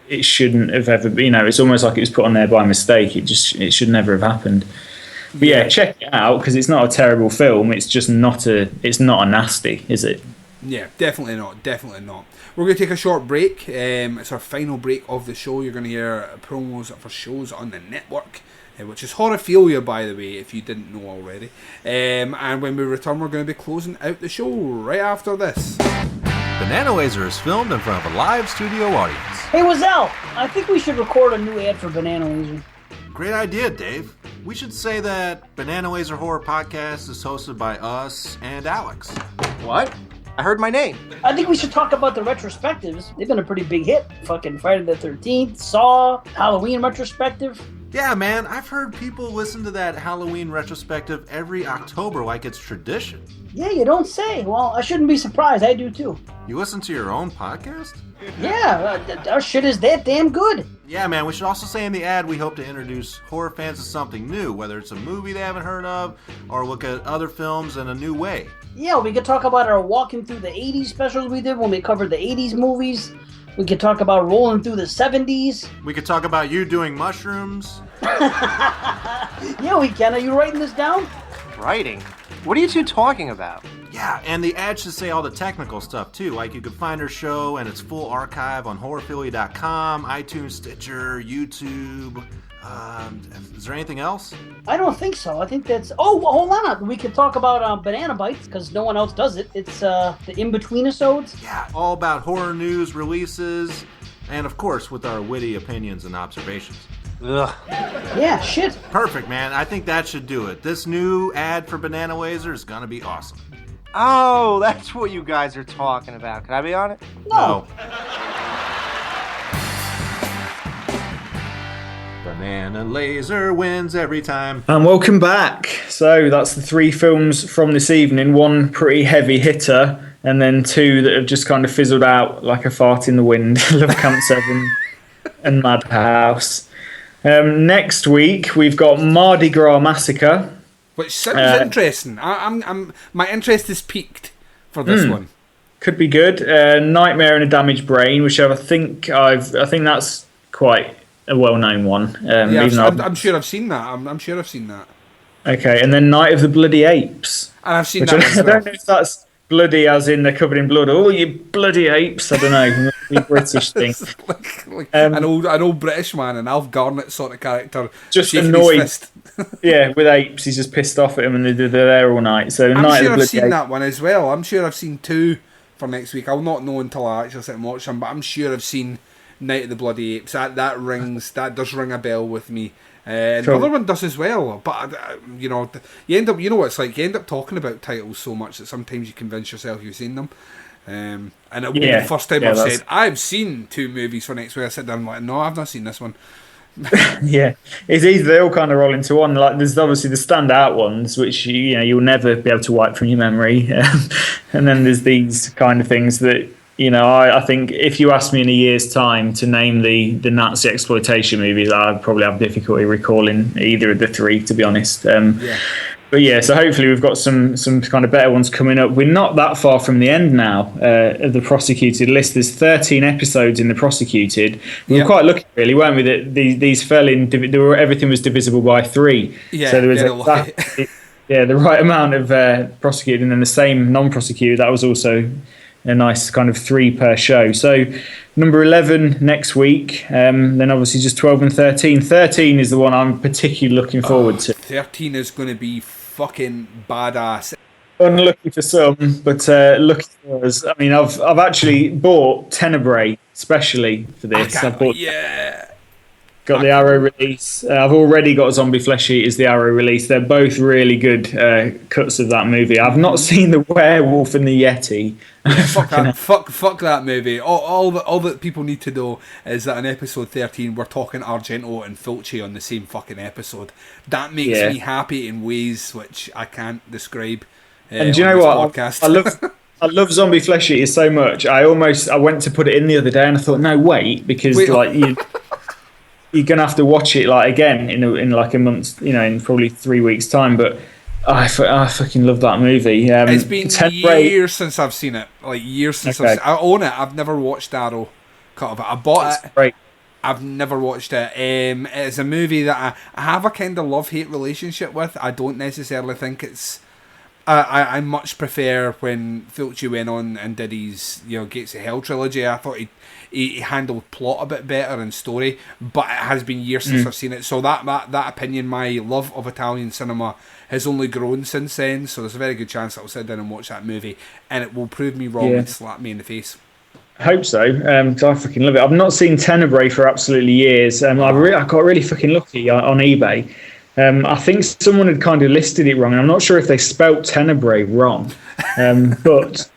It shouldn't have ever been. It's almost like it was put on there by mistake. It should never have happened. But yeah, check it out because it's not a terrible film. It's just not a nasty, is it? Yeah, definitely not. We're going to take a short break. It's our final break of the show. You're going to hear promos for shows on the network, which is Horophilia, by the way, if you didn't know already. And when we return, we're going to be closing out the show right after this. Banana Laser is filmed in front of a live studio audience. Hey, Wazell, I think we should record a new ad for Banana Laser. Great idea, Dave. We should say that Banana Laser Horror Podcast is hosted by us and Alex. What? I heard my name. I think we should talk about the retrospectives. They've been a pretty big hit. Fucking Friday the 13th, Saw, Halloween retrospective. Yeah, man, I've heard people listen to that Halloween retrospective every October like it's tradition. Yeah, you don't say. Well, I shouldn't be surprised. I do too. You listen to your own podcast? Yeah, our shit is that damn good. Yeah, man, we should also say in the ad we hope to introduce horror fans to something new, whether it's a movie they haven't heard of, or look at other films in a new way. Yeah, we could talk about our walking through the 80s specials we did when we covered the 80s movies. We could talk about rolling through the 70s. We could talk about you doing mushrooms. Yeah, we can. Are you writing this down? Writing? What are you two talking about? Yeah, and the ad should say all the technical stuff too, like you can find our show and its full archive on horophilia.com, iTunes, Stitcher, YouTube. Is there anything else? I don't think so. I think that's... Oh, well, hold on. We could talk about Banana Bites, because no one else does it. It's the in-between-episodes. Yeah, all about horror news, releases, and of course with our witty opinions and observations. Ugh. Yeah, shit. Perfect, man. I think that should do it. This new ad for Banana Laser is gonna be awesome. Oh, that's what you guys are talking about. Can I be on it? No. Banana Laser wins every time. And welcome back. So that's the three films from this evening. One pretty heavy hitter, and then two that have just kind of fizzled out like a fart in the wind. Love Camp 7 and Madhouse. Next week we've got Mardi Gras Massacre, which sounds interesting. My interest is peaked for this one. Could be good. Nightmare in a Damaged Brain, which I think that's quite a well-known one. I'm sure I've seen that. I'm sure I've seen that. Okay, and then Night of the Bloody Apes. And I've seen that as well. I don't know if that's bloody as in they're covered in blood. Oh, you bloody apes! I don't know. The British thing. An old British man, an Alf Garnett sort of character, just annoyed. Yeah, with apes, he's just pissed off at him, and they're there all night. So I'm sure I've seen that one as well. I'm sure I've seen 2 for next week. I'll not know until I actually sit and watch them, but I'm sure I've seen Night of the Bloody Apes. That does ring a bell with me. And the other one does as well, but you know what it's like. You end up talking about titles so much that sometimes you convince yourself you've seen them. And it won't be the first time I've said I've seen 2 movies for next week. I sit down and I'm like, no, I've not seen this one. Yeah, it's easy. They all kind of roll into one. Like there's obviously the standout ones, which you'll never be able to wipe from your memory, and then there's these kind of things that. I think if you ask me in a year's time to name the Nazi exploitation movies, I'd probably have difficulty recalling either of the 3, to be honest. But yeah, so hopefully we've got some kind of better ones coming up. We're not that far from the end now of the prosecuted list. There's 13 episodes in the prosecuted. We were quite lucky, really, weren't we? That these fell in. Everything was divisible by 3. Yeah, so there was the right amount of prosecuted, and then the same non-prosecuted. That was also a nice kind of 3 per show. So number 11 next week, then obviously just 12 and 13. 13 is the one I'm particularly looking forward to. 13 is going to be fucking badass. Unlucky for some, but lucky for us. I mean, I've actually bought Tenebrae specially for this. Got the Arrow release. I've already got Zombie Flesh Eaters, the Arrow release. They're both really good cuts of that movie. I've not seen The Werewolf and the Yeti. Fuck that movie. All that people need to know is that in episode 13 we're talking Argento and Fulci on the same fucking episode. That makes me happy in ways which I can't describe. And do you know what? I love Zombie Flesh Eaters so much. I went to put it in the other day and I thought, no, wait, because you're gonna have to watch it again in like a month, in probably 3 weeks' time. But I fucking love that movie. It's been years since I've seen it. Like years since I own it. I've never watched Arrow cut of it. I bought it. Right. I've never watched it. It's a movie that I have a kind of love-hate relationship with. I don't necessarily think it's. I much prefer when Fulci went on and did his Gates of Hell trilogy. I thought he handled plot a bit better and story, but it has been years since I've seen it. So that opinion, my love of Italian cinema, has only grown since then. So there's a very good chance that I'll sit down and watch that movie, and it will prove me wrong and slap me in the face. I hope so, because I fucking love it. I've not seen Tenebrae for absolutely years. I got really fucking lucky on eBay. I think someone had kind of listed it wrong, and I'm not sure if they spelt Tenebrae wrong. But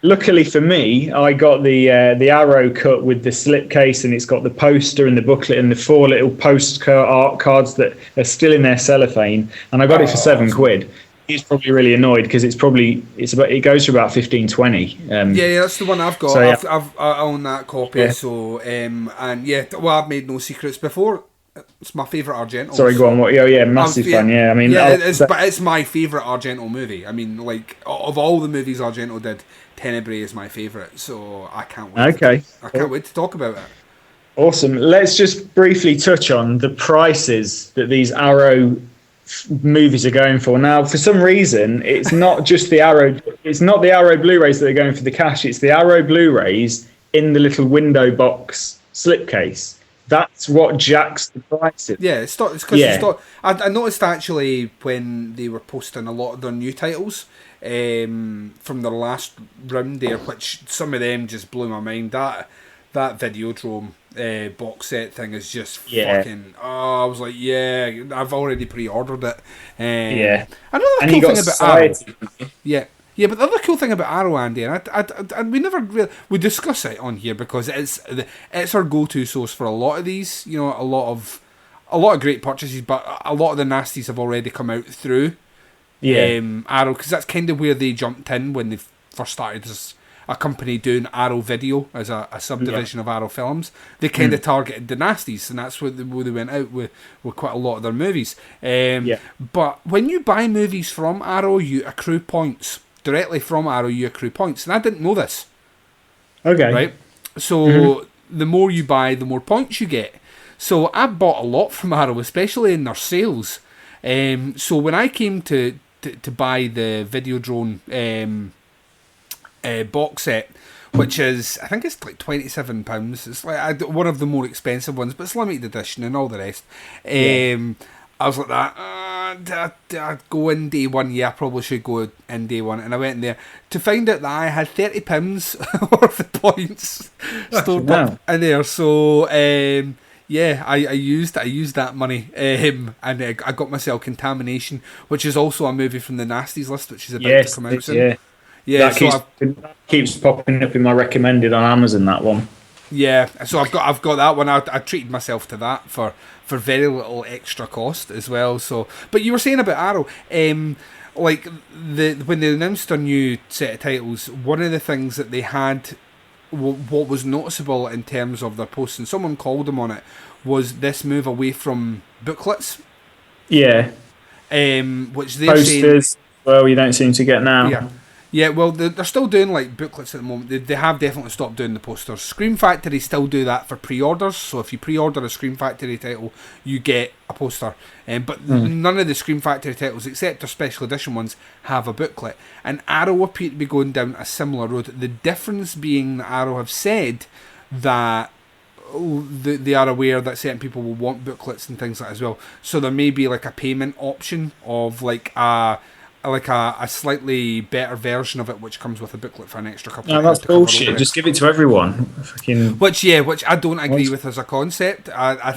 luckily for me, I got the Arrow cut with the slipcase, and it's got the poster and the booklet and the 4 little postcard art cards that are still in their cellophane, and I got it for £7. He's probably really annoyed because it goes for about 15-20. That's the one I've got. So, I own that copy. Yeah. So I've made no secrets before. It's my favourite Argento. Sorry, go on. Massive fan. Yeah, I mean, but it's my favourite Argento movie. I mean, like of all the movies Argento did, Tenebrae is my favourite. So I can't wait. Okay, I can't wait to talk about it. Awesome. Let's just briefly touch on the prices that these Arrow movies are going for. Now, for some reason, it's not just the Arrow. It's not the Arrow Blu-rays that are going for the cash. It's the Arrow Blu-rays in the little window box slipcase. That's what jacks the prices. Yeah, it's because I noticed actually when they were posting a lot of their new titles from their last round there, which some of them just blew my mind. That Videodrome box set thing is just fucking. Oh, I was like, I've already pre-ordered it. Another cool thing about Arrow. Yeah, but the other cool thing about Arrow, Andy, and we never really we discuss it on here because it's our go-to source for a lot of these. A lot of great purchases, but a lot of the nasties have already come out through Arrow, because that's kind of where they jumped in when they first started a company doing Arrow Video as a subdivision of Arrow Films. They kind of targeted the Nasties, and that's where they went out with quite a lot of their movies. But when you buy movies from Arrow, you accrue points. Directly from Arrow, you accrue points. And I didn't know this. Okay. Right? So the more you buy, the more points you get. So I bought a lot from Arrow, especially in their sales. So when I came to buy the Videodrone box set, which is, I think it's like £27. It's like one of the more expensive ones, but it's limited edition and all the rest. I was like that. I'd go in day one. Yeah, I probably should go in day one. And I went in there to find out that I had £30 worth of points stored up in there. So yeah, I used that money, and I got myself Contamination, which is also a movie from the Nasties list, which is about to come out soon. Yeah, that keeps popping up in my recommended on Amazon. That one. Yeah, so I've got that one. I treated myself to that for very little extra cost as well. So, but you were saying about Arrow, like when they announced their new set of titles, one of the things that they had, what was noticeable in terms of their posts, and someone called them on it, was this move away from booklets. Yeah. Which they're posters. saying, well, you don't seem to get now. Yeah, well, they're still doing like booklets at the moment. They have definitely stopped doing the posters. Scream Factory still do that for pre-orders. So if you pre-order a Scream Factory title, you get a poster. But none of the Scream Factory titles, except their special edition ones, have a booklet. And Arrow appear to be going down a similar road. The difference being that Arrow have said that they are aware that certain people will want booklets and things like that as well. So there may be like a payment option of like a slightly better version of it, which comes with a booklet for an extra couple. No, that's bullshit. Just give it to everyone. Which I don't agree with as a concept. I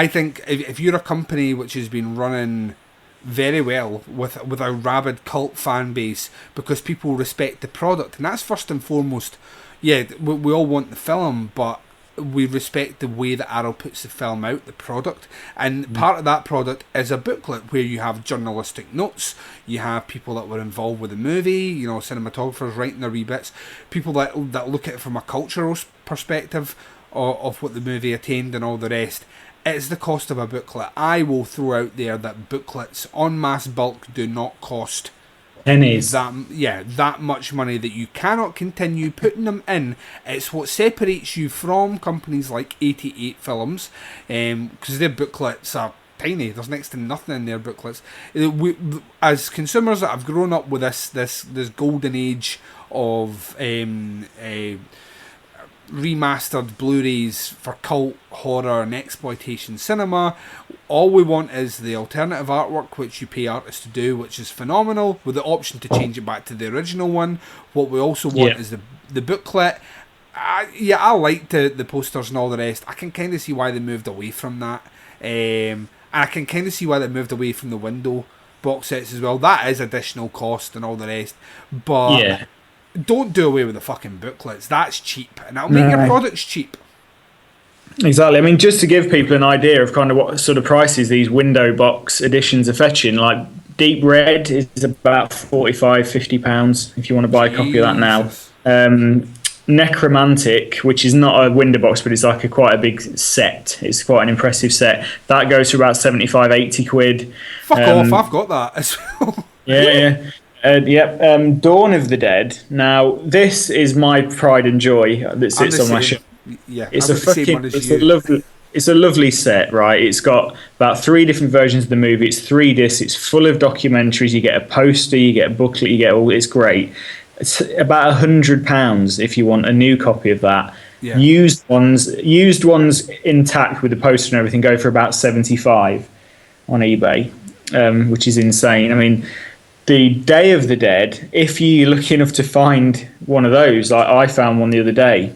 think if you're a company which has been running very well with a rabid cult fan base because people respect the product, and that's first and foremost. Yeah, we all want the film, but we respect the way that Arrow puts the film out, the product, and part of that product is a booklet where you have journalistic notes, you have people that were involved with the movie, cinematographers writing their wee bits, people that look at it from a cultural perspective of what the movie attained and all the rest. It's the cost of a booklet. I will throw out there that booklets en masse bulk do not cost pennies. That much money that you cannot continue putting them in. It's what separates you from companies like 88 Films, because their booklets are tiny. There's next to nothing in their booklets. We, as consumers that have grown up with this golden age of remastered Blu-rays for cult, horror and exploitation cinema, all we want is the alternative artwork which you pay artists to do, which is phenomenal, with the option to change it back to the original one. What we also want is the booklet. I like the posters and all the rest. I can kind of see why they moved away from that, and I can kind of see why they moved away from the window box sets as well. That is additional cost and all the rest, but don't do away with the fucking booklets. That's cheap, and that'll make your products cheap. Exactly. I mean, just to give people an idea of kind of what sort of prices these window box editions are fetching, like Deep Red is about £45-50 if you want to buy a copy of that now. Necromantic, which is not a window box, but it's like quite a big set. It's quite an impressive set. That goes for about 75-80 quid. Fuck off, I've got that as well. Dawn of the Dead. Now, this is my pride and joy that sits on my shelf. Yeah, it's a lovely set, right? It's got about 3 different versions of the movie. It's 3 discs. It's full of documentaries. You get a poster, you get a booklet, you get all. It's great. It's about £100 if you want a new copy of that. Yeah. Used ones intact with the poster and everything go for about £75 on eBay, which is insane. I mean, the Day of the Dead, if you're lucky enough to find one of those, like I found one the other day,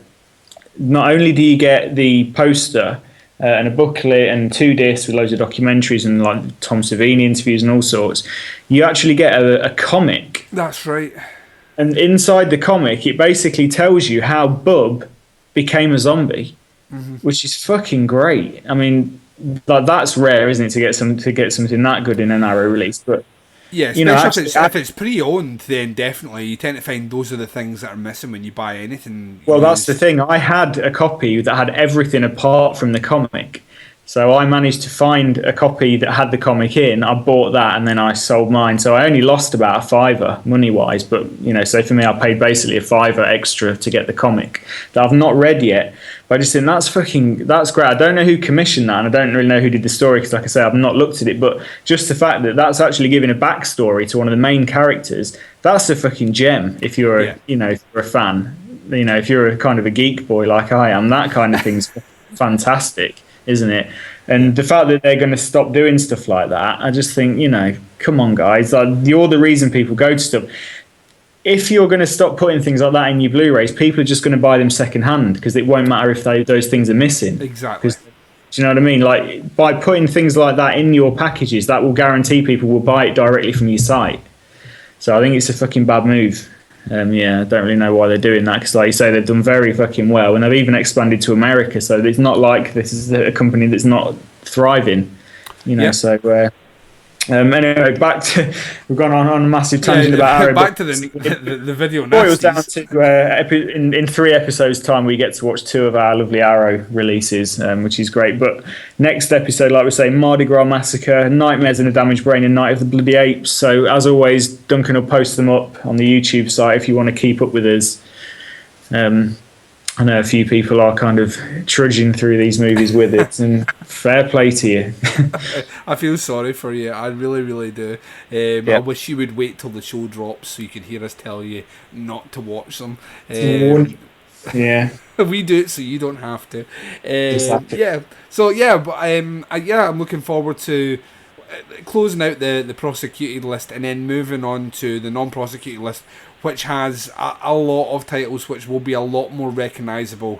not only do you get the poster and a booklet and 2 discs with loads of documentaries and like Tom Savini interviews and all sorts, you actually get a comic. That's right. And inside the comic, it basically tells you how Bub became a zombie, which is fucking great. I mean, that's rare, isn't it, to get something that good in an Arrow release? But Yeah, especially if it's pre-owned, then definitely you tend to find those are the things that are missing when you buy anything. Well, that's the thing. I had a copy that had everything apart from the comic. So I managed to find a copy that had the comic in. I bought that and then I sold mine. So I only lost about $5 money-wise. But, so for me, I paid basically $5 extra to get the comic that I've not read yet. But I just think that's great. I don't know who commissioned that, and I don't really know who did the story because, like I say, I've not looked at it. But just the fact that that's actually giving a backstory to one of the main characters, that's a fucking gem if you're, if you're a fan. If you're a kind of a geek boy like I am, that kind of thing's fantastic. Isn't it? And the fact that they're going to stop doing stuff like that, I just think, come on, guys. You're the reason people go to stuff. If you're going to stop putting things like that in your Blu-rays, people are just going to buy them second-hand because it won't matter if those things are missing. Exactly. Do you know what I mean? Like, by putting things like that in your packages, that will guarantee people will buy it directly from your site. So I think it's a fucking bad move. I don't really know why they're doing that because, like you say, they've done very fucking well, and they've even expanded to America. So it's not like this is a company that's not thriving, So anyway, we've gone on a massive tangent about Arrow. Back to the video nasties. Boils down to in 3 episodes' time, we get to watch 2 of our lovely Arrow releases, which is great. But next episode, like we say, Mardi Gras Massacre, Nightmares in a Damaged Brain, and Night of the Bloody Apes. So as always, Duncan will post them up on the YouTube site if you want to keep up with us. I know a few people are kind of trudging through these movies with it, and fair play to you. I feel sorry for you. I really, really do. I wish you would wait till the show drops so you could hear us tell you not to watch them. Yeah. We do it so you don't have to. Exactly. Yeah. So, but I'm looking forward to closing out the prosecuted list and then moving on to the non-prosecuted list, which has a lot of titles which will be a lot more recognisable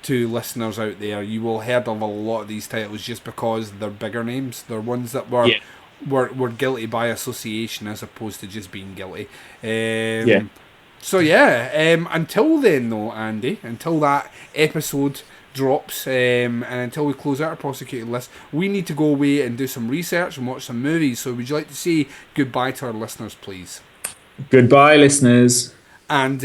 to listeners out there. You will heard of a lot of these titles just because they're bigger names. They're ones that were guilty by association as opposed to just being guilty. So until then though, Andy, until that episode drops and until we close out our prosecuted list, we need to go away and do some research and watch some movies. So would you like to say goodbye to our listeners, please? Goodbye, listeners. And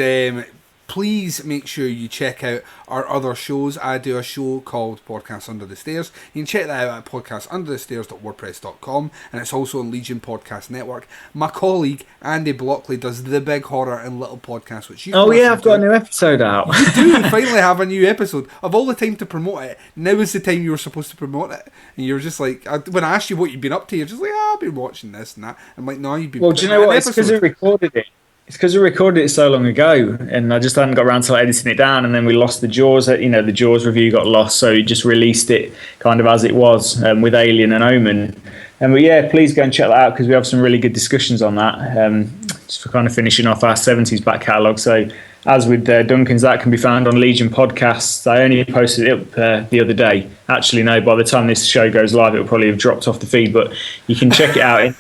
please make sure you check out our other shows. I do a show called Podcast Under the Stairs. You can check that out at podcastunderthestairs.wordpress.com, and it's also on Legion Podcast Network. My colleague Andy Blockley does the Big Horror and Little Podcast, which you I've got a new episode out. You do finally have a new episode. Of all the time to promote it, now is the time you were supposed to promote it. And you're just like, when I asked you what you've been up to, you're just like, I've been watching this and that. I'm like, no, you've been. Well, do you know what? It's because we recorded it. It's because we recorded it so long ago, and I just hadn't got around to editing it down, and then we lost the Jaws. The Jaws review got lost, so we just released it kind of as it was with Alien and Omen. But please go and check that out because we have some really good discussions on that. Just for kind of finishing off our 70s back catalogue. So as with Duncan's, that can be found on Legion Podcasts. I only posted it up the other day. Actually, no, by the time this show goes live, it will probably have dropped off the feed, but you can check it out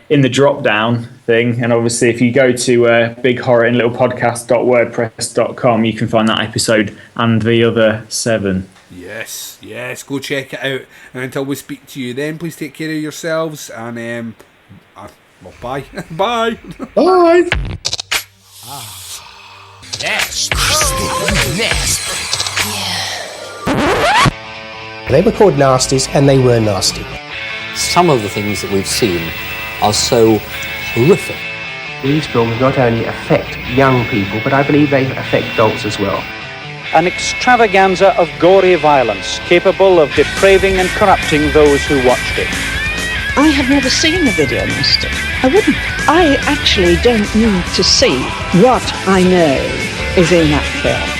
in the drop down thing, and obviously if you go to Big Horror and Little Podcast.wordpress.com, you can find that episode and the other 7. Yes, go check it out. And until we speak to you then, please take care of yourselves, and bye. Bye. Nasty. Nasty. They were called Nasties, and they were nasty. Some of the things that we've seen are so horrific. These films not only affect young people, but I believe they affect adults as well. An extravaganza of gory violence, capable of depraving and corrupting those who watched it. I have never seen the Video Nasty. I wouldn't. I actually don't need to see what I know is in that film.